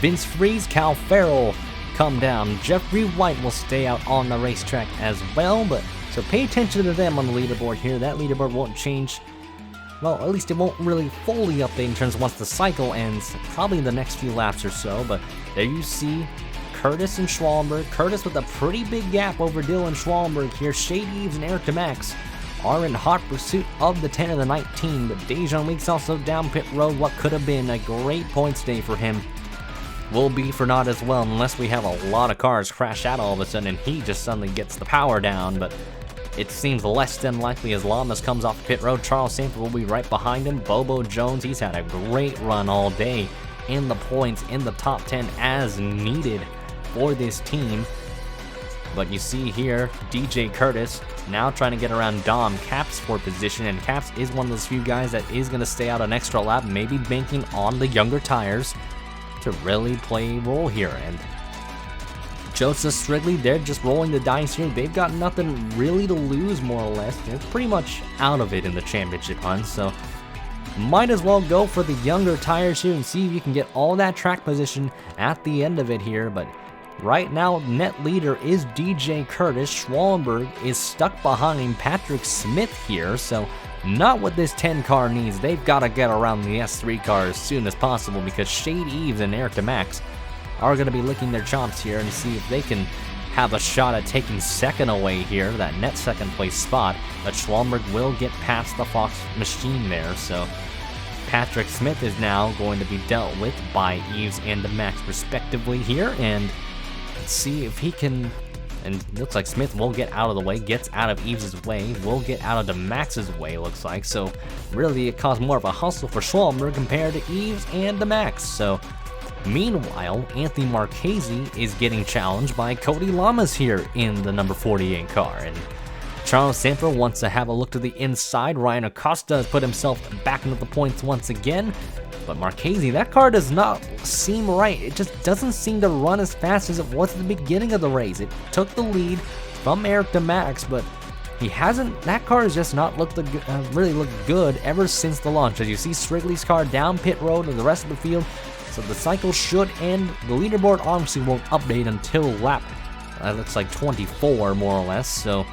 Vince Freeze, Cal Farrell come down. Jeffrey White will stay out on the racetrack as well, but so pay attention to them on the leaderboard here. That leaderboard won't change. Well, at least it won't really fully update in terms of once the cycle ends, probably in the next few laps or so, but there you see Curtis and Schwallenberg. Curtis with a pretty big gap over Dylan Schwallenberg here. Shade Eves and Eric DeMax are in hot pursuit of the 10 and the 19, but Dajon Weeks also down pit road. What could have been a great points day for him will be for naught as well, unless we have a lot of cars crash out all of a sudden and he just suddenly gets the power down, but it seems less than likely as Lamas comes off pit road. Charles Sanford will be right behind him. Bobo Jones, he's had a great run all day in the points, in the top 10 as needed for this team. But you see here, DJ Curtis now trying to get around Dom Caps for position, and Caps is one of those few guys that is going to stay out an extra lap, maybe banking on the younger tires to really play a role here. And Joseph Strigley, they're just rolling the dice here. They've got nothing really to lose, more or less. They're pretty much out of it in the championship hunt, so might as well go for the younger tires here and see if you can get all that track position at the end of it here. But right now, net leader is DJ Curtis. Schwallenberg is stuck behind Patrick Smith here, so not what this 10 car needs. They've got to get around the S3 car as soon as possible because Shade Eves and Eric DeMax are going to be licking their chops here and see if they can have a shot at taking second away here, that net second place spot. But Schwallenberg will get past the Fox machine there, so Patrick Smith is now going to be dealt with by Eves and DeMax respectively here, and let's see if he can, and it looks like Smith will get out of the way, gets out of Eves' way, will get out of DeMax's way, looks like. So really it caused more of a hustle for Schwallenberg compared to Eves and DeMax. So meanwhile, Anthony Marchese is getting challenged by Cody Lamas here in the number 48 car, and Charles Sanford wants to have a look to the inside. Ryan Acosta has put himself back into the points once again, but Marchese, that car does not seem right. It just doesn't seem to run as fast as it was at the beginning of the race. It took the lead from Eric DeMax, but he hasn't, that car has just not really looked good ever since the launch. As you see Strigley's car down pit road and the rest of the field, so the cycle should end. The leaderboard obviously won't update until lap, looks like 24 more or less, so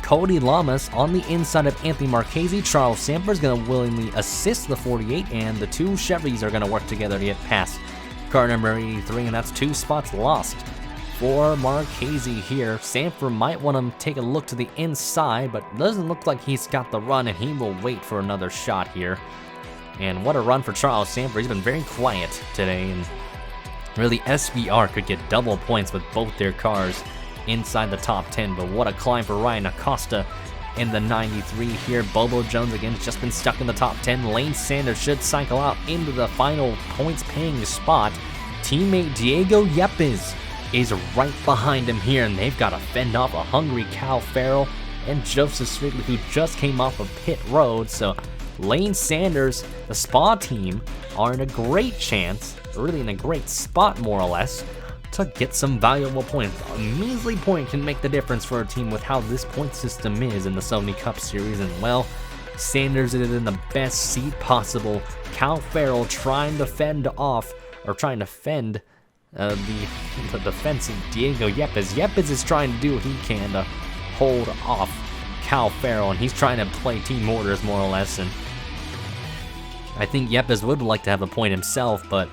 Cody Lamas on the inside of Anthony Marchese. Charles Sanford is going to willingly assist the 48, and the two Chevys are going to work together to get past car number 83, and that's 2 spots lost for Marchese here. Sanford might want to take a look to the inside, but doesn't look like he's got the run, and he will wait for another shot here. And what a run for Charles Sanford. He's been very quiet today, and really SBR could get double points with both their cars inside the top 10, but what a climb for Ryan Acosta in the 93 here. Bobo Jones again has just been stuck in the top 10. Lane Sanders should cycle out into the final points paying spot. Teammate Diego Yepes is right behind him here, and they've got to fend off a hungry Cal Farrell and Joseph Strigley, who just came off of pit road. So Lane Sanders, the Spa team, are in a great chance, really in a great spot more or less, to get some valuable points. A measly point can make the difference for a team with how this point system is in the Sony Cup Series, and well, Sanders is in the best seat possible. Cal Farrell trying to fend off, or trying to fend the defensive Diego Yepes. Yepes is trying to do what he can to hold off Cal Farrell, and he's trying to play team orders more or less, and I think Yepes would like to have a point himself, but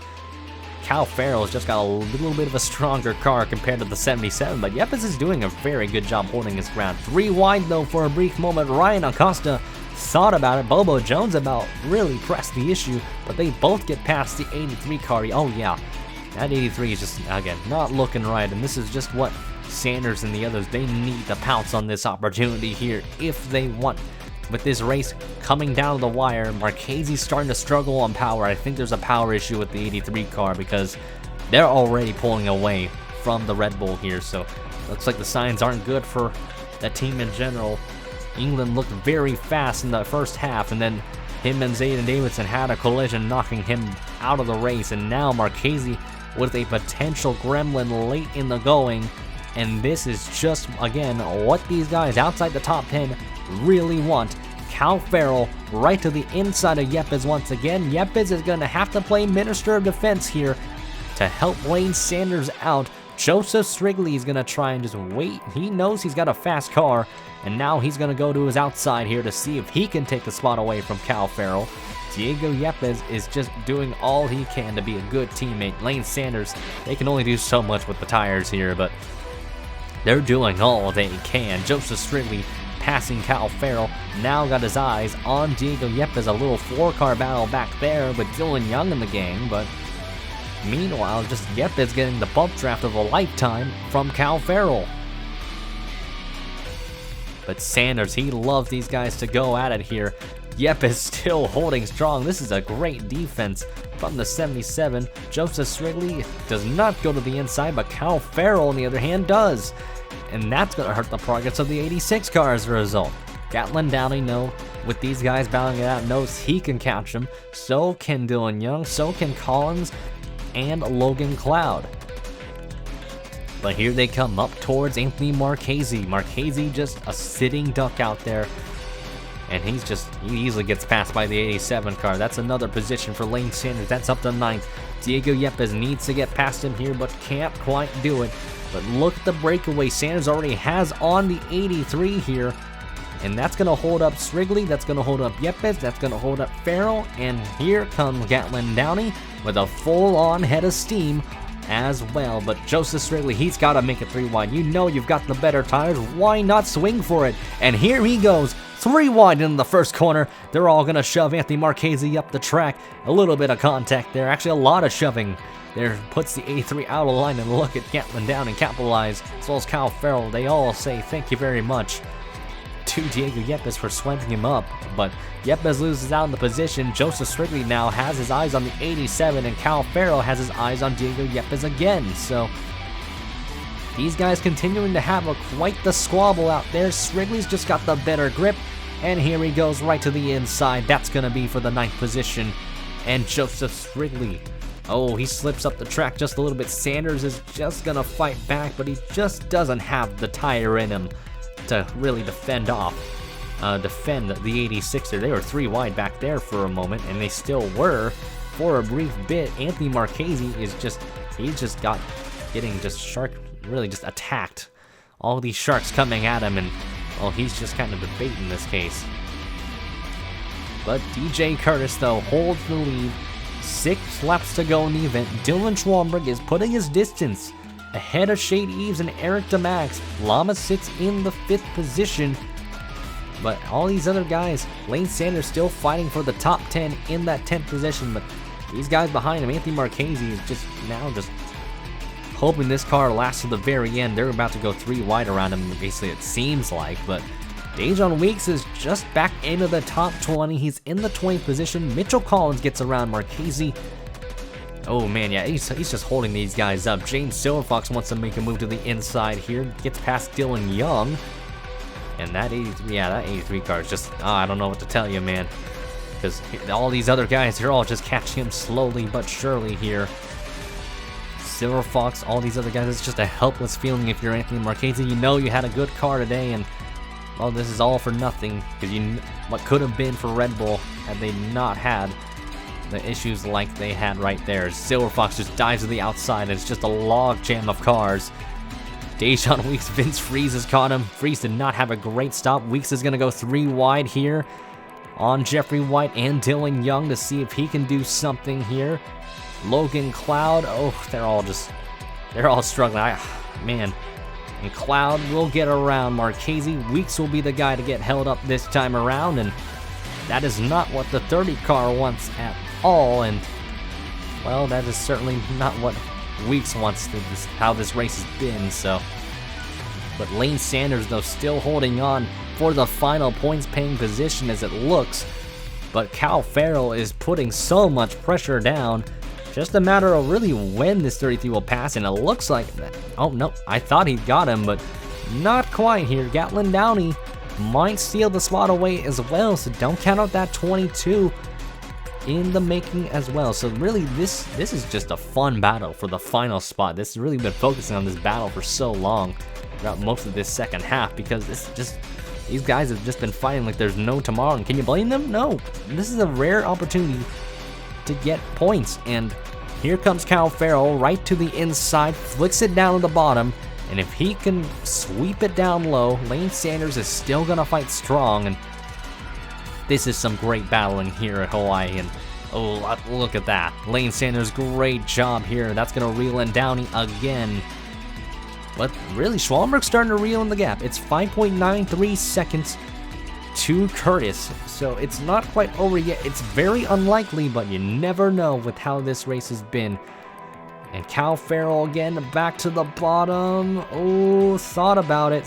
Cal Farrell's just got a little bit of a stronger car compared to the 77, but Yepes is doing a very good job holding his ground. 3 wide though for a brief moment. Ryan Acosta thought about it. Bobo Jones about really pressed the issue, but they both get past the 83 car. Oh yeah, that 83 is just, again, not looking right, and this is just what Sanders and the others, they need to pounce on this opportunity here if they want. With this race coming down to the wire, Marchese's starting to struggle on power. I think there's a power issue with the 83 car because they're already pulling away from the Red Bull here, so looks like the signs aren't good for that team in general. England looked very fast in the first half, and then him and Zayden Davidson had a collision knocking him out of the race, and now Marchese with a potential gremlin late in the going, and this is just, again, what these guys outside the top 10 really want. Cal Farrell right to the inside of Yepes once again. Yepes is going to have to play Minister of Defense here to help Lane Sanders out. Joseph Strigley is going to try and just wait. He knows he's got a fast car, and now he's going to go to his outside here to see if he can take the spot away from Cal Farrell. Diego Yepes is just doing all he can to be a good teammate. Lane Sanders, they can only do so much with the tires here, but they're doing all they can. Joseph Strigley passing Cal Farrell, now got his eyes on Diego Yepes. A little 4-car battle back there with Dylan Young in the gang, but meanwhile, just Yepes getting the bump draft of a lifetime from Cal Farrell. But Sanders, he loves these guys to go at it here. Yepes still holding strong. This is a great defense from the 77. Joseph Strigley does not go to the inside, but Cal Farrell, on the other hand, does. And that's going to hurt the progress of the 86 car as a result. Gatlin Downey, with these guys battling it out, knows he can catch them. So can Dylan Young, so can Collins, and Logan Cloud. But here they come up towards Anthony Marchese. Marchese just a sitting duck out there. And he easily gets passed by the 87 car. That's another position for Lane Sanders. That's up to 9th. Diego Yepes needs to get past him here, but can't quite do it. But look at the breakaway Sanders already has on the 83 here. And that's going to hold up Strigley. That's going to hold up Yepes. That's going to hold up Farrell. And here comes Gatlin Downey with a full-on head of steam as well. But Joseph Strigley, he's got to make it 3 wide. You know you've got the better tires. Why not swing for it? And here he goes. 3 wide in the first corner. They're all going to shove Anthony Marchese up the track. A little bit of contact there. Actually, a lot of shoving. There puts the 83 out of line, and look at Gatlin down and capitalize, as well as Cal Farrell. They all say thank you very much to Diego Yepes for sweeping him up, but Yepes loses out in the position. Joseph Strigley now has his eyes on the 87, and Cal Farrell has his eyes on Diego Yepes again. So these guys continuing to have quite the squabble out there. Strigley's just got the better grip, and here he goes right to the inside. That's going to be for the 9th position, and Joseph Strigley, oh, he slips up the track just a little bit. Sanders is just going to fight back, but he just doesn't have the tire in him to really defend the 86er. They were 3 wide back there for a moment, and they still were for a brief bit. Anthony Marchese is getting attacked. All these sharks coming at him, and well, he's just kind of the bait in this case. But DJ Curtis, though, holds the lead. 6 laps to go in the event. Dylan Schwalmberg is putting his distance ahead of Shade Eves and Eric DeMax. Lama sits in the 5th position. But all these other guys, Lane Sanders still fighting for the top 10 in that 10th position. But these guys behind him, Anthony Marchese, is just hoping this car lasts to the very end. They're about to go 3 wide around him, basically, it seems like. But Dajon Weeks is just back into the top 20. He's in the 20th position. Mitchell Collins gets around Marchese. Oh man, yeah, he's just holding these guys up. James Silverfox wants to make a move to the inside here. Gets past Dylan Young. And that 83 car is just, I don't know what to tell you, man. Because all these other guys, they're all just catching him slowly but surely here. Silverfox, all these other guys, it's just a helpless feeling if you're Anthony Marchese. You know you had a good car today, and well, this is all for nothing, because what could have been for Red Bull had they not had the issues like they had right there. Silverfox just dives to the outside, and it's just a log jam of cars. Dajon Weeks, Vince Freeze has caught him. Freeze did not have a great stop. Weeks is going to go 3 wide here. on Jeffrey White and Dylan Young to see if he can do something here. Logan Cloud, oh, they're all struggling. Man. And Cloud will get around Marchese. Weeks will be the guy to get held up this time around, and that is not what the 30 car wants at all. And, well, that is certainly not what Weeks wants, how this race has been, so. But Lane Sanders, though, still holding on for the final points-paying position as it looks. But Cal Farrell is putting so much pressure down. Just a matter of really when this 33 will pass, and it looks like, oh no, I thought he got him, but not quite here. Gatlin Downey might steal the spot away as well, so don't count out that 22 in the making as well. So really, this is just a fun battle for the final spot. This has really been focusing on this battle for so long throughout most of this second half, because these guys have just been fighting like there's no tomorrow, and can you blame them? No. This is a rare opportunity to get points, and here comes Cal Farrell right to the inside, flicks it down to the bottom, and if he can sweep it down low, Lane Sanders is still gonna fight strong. And this is some great battling here at Hawaii, and oh, look at that. Lane Sanders, great job here. That's gonna reel in Downey again. But really, Schwallenberg's starting to reel in the gap. It's 5.93 seconds to Curtis, so it's not quite over yet. It's very unlikely, but you never know with how this race has been. And Cal Farrell again, back to the bottom. Oh, thought about it.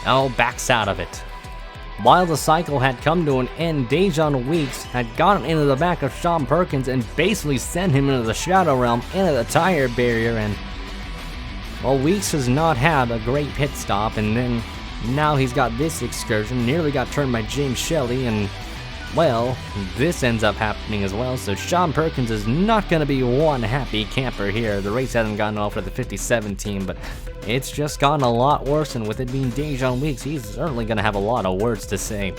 Oh, backs out of it. While the cycle had come to an end, Dajon Weeks had gotten into the back of Sean Perkins and basically sent him into the Shadow Realm, into the tire barrier, and well, Weeks has not had a great pit stop, and then now he's got this excursion, nearly got turned by James Shelley, and, well, this ends up happening as well, so Sean Perkins is not going to be one happy camper here. The race hasn't gone well for the 57 team, but it's just gotten a lot worse, and with it being Dajon Weeks, he's certainly going to have a lot of words to say.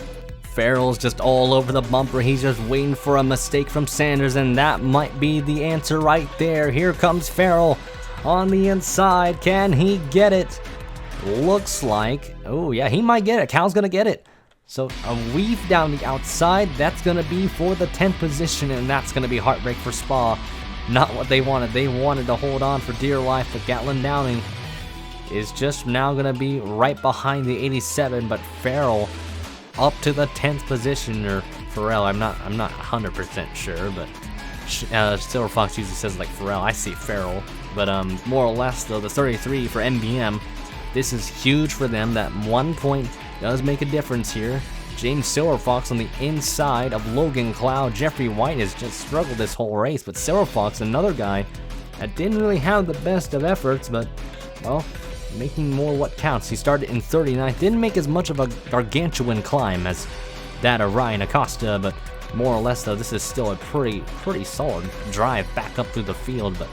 Farrell's just all over the bumper. He's just waiting for a mistake from Sanders, and that might be the answer right there. Here comes Farrell on the inside. Can he get it? Looks like, oh yeah, he might get it. Cal's gonna get it. So a weave down the outside, that's gonna be for the 10th position, and that's gonna be heartbreak for Spa. Not what they wanted. They wanted to hold on for dear life, but Gatlin Downing is just now gonna be right behind the 87, but Farrell up to the 10th position, or Farrell, I'm not 100% sure, but Silver Fox usually says like Farrell. I see Farrell, but more or less though, the 33 for NBM. This is huge for them. That 1 point does make a difference here. James Silver Fox on the inside of Logan Cloud. Jeffrey White has just struggled this whole race, but Silver Fox, another guy that didn't really have the best of efforts, but, well, making more what counts. He started in 39th, didn't make as much of a gargantuan climb as that of Ryan Acosta, but more or less though, this is still a pretty solid drive back up through the field, but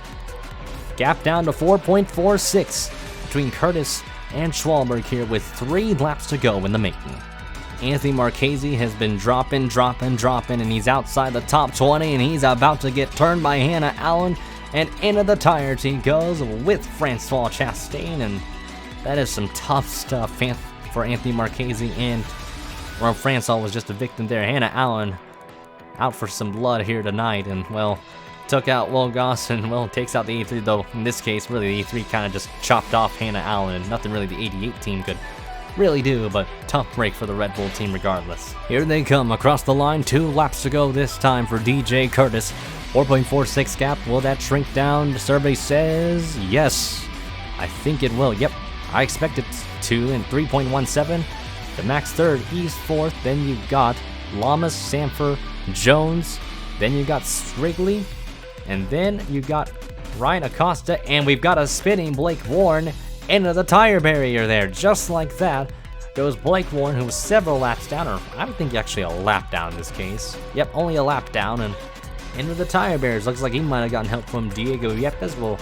gap down to 4.46 between Curtis and Schwalberg here with 3 laps to go in the making. Anthony Marchese has been dropping, and he's outside the top 20, and he's about to get turned by Hannah Allen, and into the tires he goes with Francois Chastain, and that is some tough stuff for Anthony Marchese, and well, Francois was just a victim there. Hannah Allen out for some blood here tonight, and well, took out Will Goss, and well, takes out the 83, though in this case, really the 83 kind of just chopped off Hannah Allen, and nothing really the 88 team could really do, but tough break for the Red Bull team regardless. Here they come across the line, 2 laps to go this time for DJ Curtis. 4.46 gap, will that shrink down? The survey says yes. I think it will, yep. I expect it to, in 3.17. The Max third, East fourth, then you got Lamas, Sanford, Jones, then you got Strigley, and then you got Ryan Acosta, and we've got a spinning Blake Warren into the tire barrier there. Just like that goes Blake Warren, who was several laps down, or I would think actually a lap down in this case. Yep, only a lap down, and into the tire barriers. Looks like he might have gotten help from Diego Yepes. Well,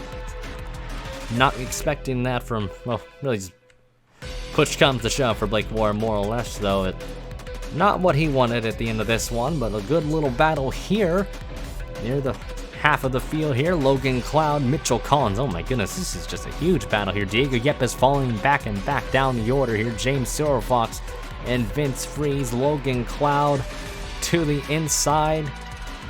not expecting that from, well, really just push comes to shove for Blake Warren, more or less, though. Not what he wanted at the end of this one, but a good little battle here near the half of the field here. Logan Cloud, Mitchell Collins. Oh my goodness, this is just a huge battle here. Diego Yepes falling back and back down the order here. James Silverfox and Vince Freeze. Logan Cloud to the inside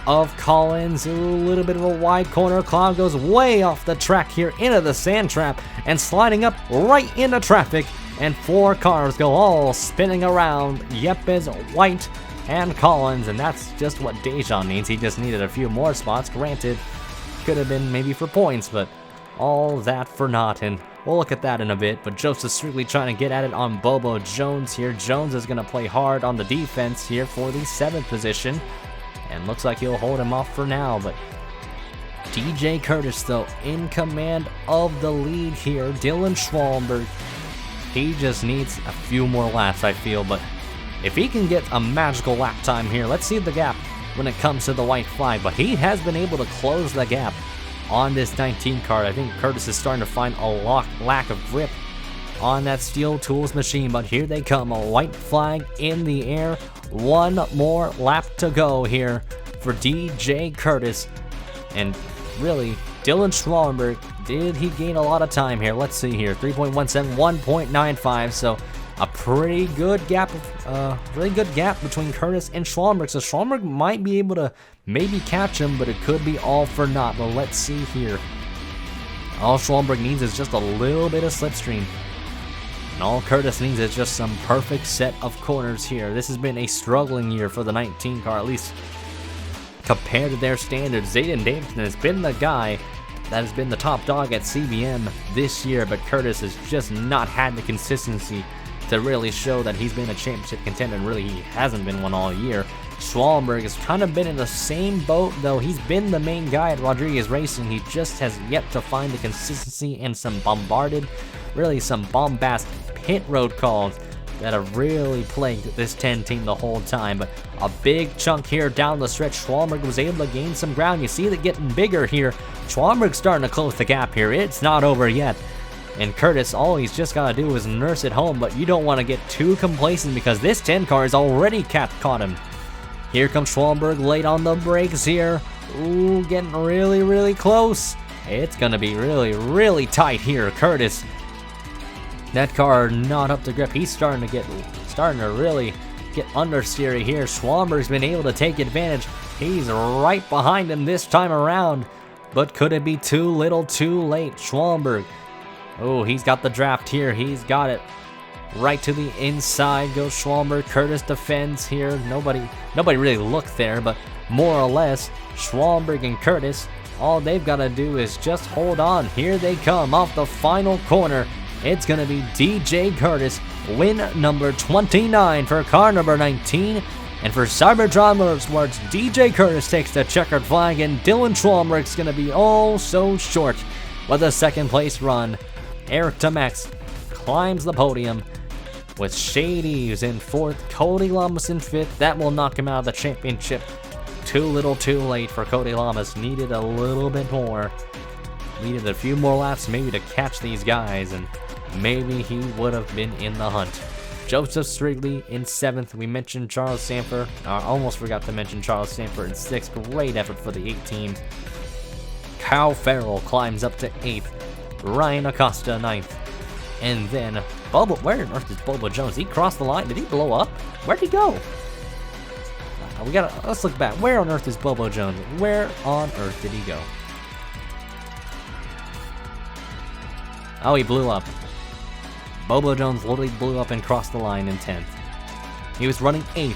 of Collins. Ooh, a little bit of a wide corner. Cloud goes way off the track here into the sand trap and sliding up right into traffic. And 4 cars go all spinning around. Yepes, White, and Collins. And that's just what Dajon needs. He just needed a few more spots. Granted, could have been maybe for points, but all that for naught. And we'll look at that in a bit. But Joseph Strictly trying to get at it on Bobo Jones here. Jones is going to play hard on the defense here for the 7th position. And looks like he'll hold him off for now, but DJ Curtis, though, in command of the lead here. Dylan Schwallenberg, he just needs a few more laps, I feel, but if he can get a magical lap time here, let's see the gap when it comes to the white flag, but he has been able to close the gap on this 19 car. I think Curtis is starting to find a lack of grip on that Steel Tools machine, but here they come, a white flag in the air. 1 more lap to go here for DJ Curtis. And really, Dylan Schwallenberg, did he gain a lot of time here? Let's see here, 3.17, 1.95, so a pretty good gap, really good gap between Curtis and Schwallenberg. So Schwallenberg might be able to maybe catch him, but it could be all for naught. But let's see here. All Schwallenberg needs is just a little bit of slipstream. And all Curtis needs is just some perfect set of corners here. This has been a struggling year for the 19 car, at least compared to their standards. Zayden Davidson has been the guy that has been the top dog at CBM this year, but Curtis has just not had the consistency to really show that he's been a championship contender, and really he hasn't been one all year. Schwallenberg has kind of been in the same boat, though he's been the main guy at Rodriguez Racing. He just has yet to find the consistency and some bombast pit road calls that have really plagued this 10 team the whole time. But a big chunk here down the stretch. Schwallenberg was able to gain some ground. You see it getting bigger here. Schwallenberg's starting to close the gap here. It's not over yet. And Curtis, all he's just got to do is nurse it home, but you don't want to get too complacent because this 10 car has already caught him. Here comes Schwallenberg late on the brakes here. Ooh, getting really, really close. It's going to be really, really tight here. Curtis, that car not up to grip. He's starting to really get understeery here. Schwallenberg's been able to take advantage. He's right behind him this time around, but could it be too little too late? Schwallenberg, oh, he's got the draft here. He's got it. Right to the inside goes Schwallenberg. Curtis defends here. Nobody really looked there, but more or less, Schwallenberg and Curtis, all they've got to do is just hold on. Here they come off the final corner. It's going to be DJ Curtis, win number 29 for car number 19. And for Cybertron Motorsports, DJ Curtis takes the checkered flag, and Dylan Schwallenberg's going to be oh so short with a second place run. Eric Tamax climbs the podium with Shady's in 4th, Cody Lamas in 5th. That will knock him out of the championship. Too little too late for Cody Lamas. Needed a little bit more. Needed a few more laps maybe to catch these guys, and maybe he would have been in the hunt. Joseph Strigley in 7th. We mentioned Charles Sanford. I almost forgot to mention Charles Sanford in 6th. Great effort for the 8 team. Kyle Farrell climbs up to 8th. Ryan Acosta 9th. And then Bobo, where on earth is Bobo Jones? He crossed the line. Did he blow up? Where'd he go? Let's look back. Where on earth is Bobo Jones? Where on earth did he go? Oh, he blew up. Bobo Jones literally blew up and crossed the line in 10th. He was running 8th,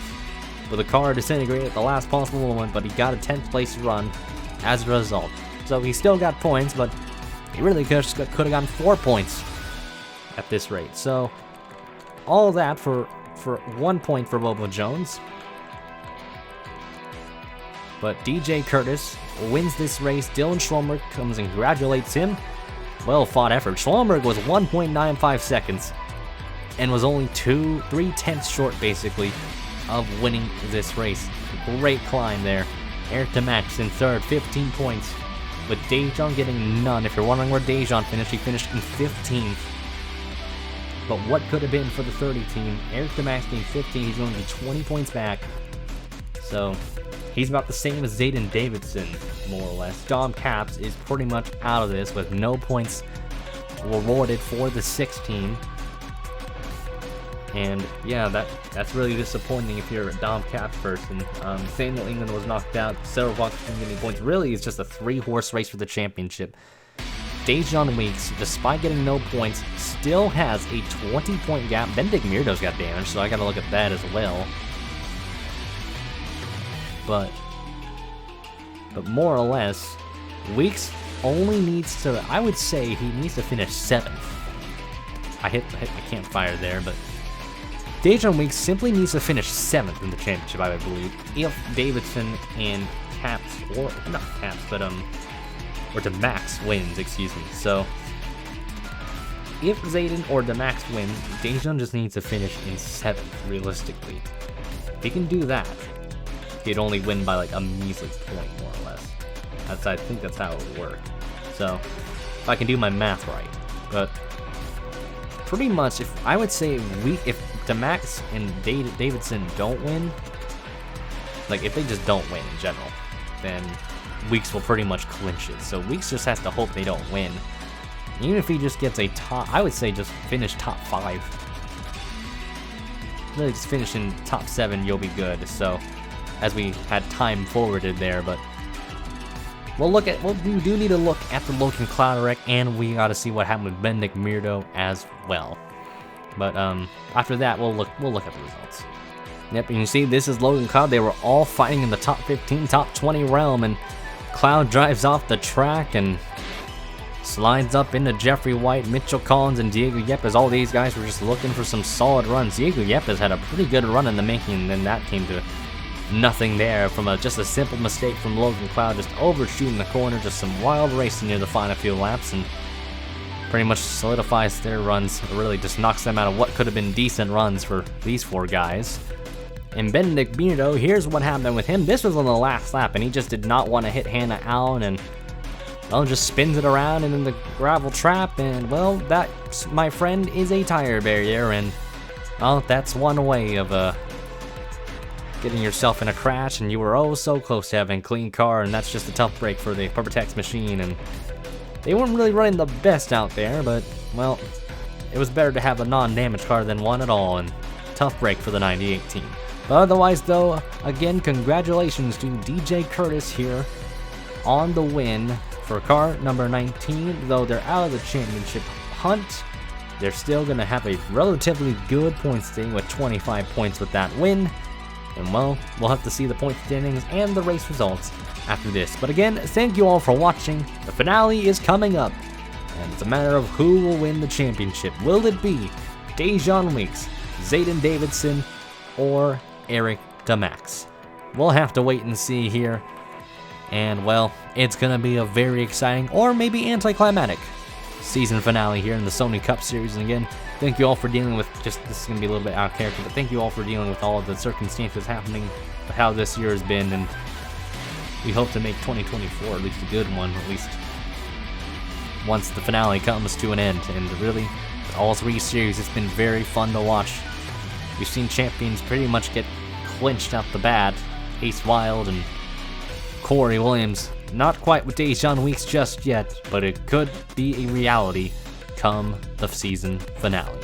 but the car disintegrated at the last possible moment, but he got a 10th place run as a result. So he still got points, but he really could have gotten 4 points at this rate. So all that for 1 point for Bobo Jones. But DJ Curtis wins this race. Dylan Schwallenberg comes and congratulates him. Well fought effort. Schwallenberg was 1.95 seconds and was only 3/10 short basically of winning this race. Great climb there. Eric Demax in 3rd, 15 points, with Dajon getting none. If you're wondering where Dajon finished, he finished in 15th. But what could have been for the 30 team? Eric Demax being 15, he's going to be 20 points back. So he's about the same as Zayden Davidson, more or less. Dom Caps is pretty much out of this with no points awarded for the 6 team. And yeah, that's really disappointing if you're a Dom Cap person. Samuel England was knocked out. Sarah Fox didn't get any points. Really, it's just a 3-horse race for the championship. Dajon Weeks, despite getting no points, still has a 20-point gap. Benedict Mirdo's got damage, so I gotta look at that as well. But more or less, Weeks only needs to, I would say he needs to finish 7th. I hit my campfire there, but Dajon Weeks simply needs to finish 7th in the championship, I would believe, if Davidson and Caps, or not Caps, but or Demax wins, excuse me. So if Zayden or Demax wins, Dajon just needs to finish in 7th, realistically. If he can do that, he'd only win by like a measly point, more or less. I think that's how it would work. So if I can do my math right, but pretty much, if I would say if Demax and Davidson don't win, like if they just don't win in general, then Weeks will pretty much clinch it. So Weeks just has to hope they don't win. Even if he just gets a top, I would say just finish top 5. Really just finish in top 7, you'll be good. So as we had time forwarded there, but we do need to look at the Logan Cloud wreck, and we got to see what happened with Benedict Mirdo as well. But after that, we'll look at the results. Yep, and you see, this is Logan Cloud. They were all fighting in the top 15, top 20 realm, and Cloud drives off the track and slides up into Jeffrey White, Mitchell Collins, and Diego Yepes. All these guys were just looking for some solid runs. Diego Yepes had a pretty good run in the making, and then that came to nothing there from just a simple mistake from Logan Cloud, just overshooting the corner, just some wild racing near the final few laps, and pretty much solidifies their runs. It really just knocks them out of what could have been decent runs for these 4 guys. And Benedict Mirdo, here's what happened with him. This was on the last lap, and he just did not want to hit Hannah Allen, and well, just spins it around and in the gravel trap, and well, that, my friend, is a tire barrier, and well, that's one way of getting yourself in a crash, and you were oh so close to having a clean car, and that's just a tough break for the Purpotex machine. And they weren't really running the best out there, but well, it was better to have a non-damaged car than one at all, and tough break for the 98 team. But otherwise though, again, congratulations to DJ Curtis here on the win for car number 19. Though they're out of the championship hunt, they're still going to have a relatively good point standing with 25 points with that win. And well, we'll have to see the point standings and the race results after this. But again, thank you all for watching. The finale is coming up, and it's a matter of who will win the championship. Will it be Dajon Weeks, Zayden Davidson, or Eric Demax? We'll have to wait and see here. And well, it's going to be a very exciting, or maybe anticlimactic, season finale here in the Sony Cup Series. And again, thank you all for dealing with, this is going to be a little bit out of character, but thank you all for dealing with all of the circumstances happening, how this year has been, and we hope to make 2024 at least a good one, at least once the finale comes to an end. And really, all 3 series, it's been very fun to watch. We've seen champions pretty much get clinched out the bat. Ace Wild and Corey Williams, not quite with Dajon Weeks just yet, but it could be a reality come the season finale.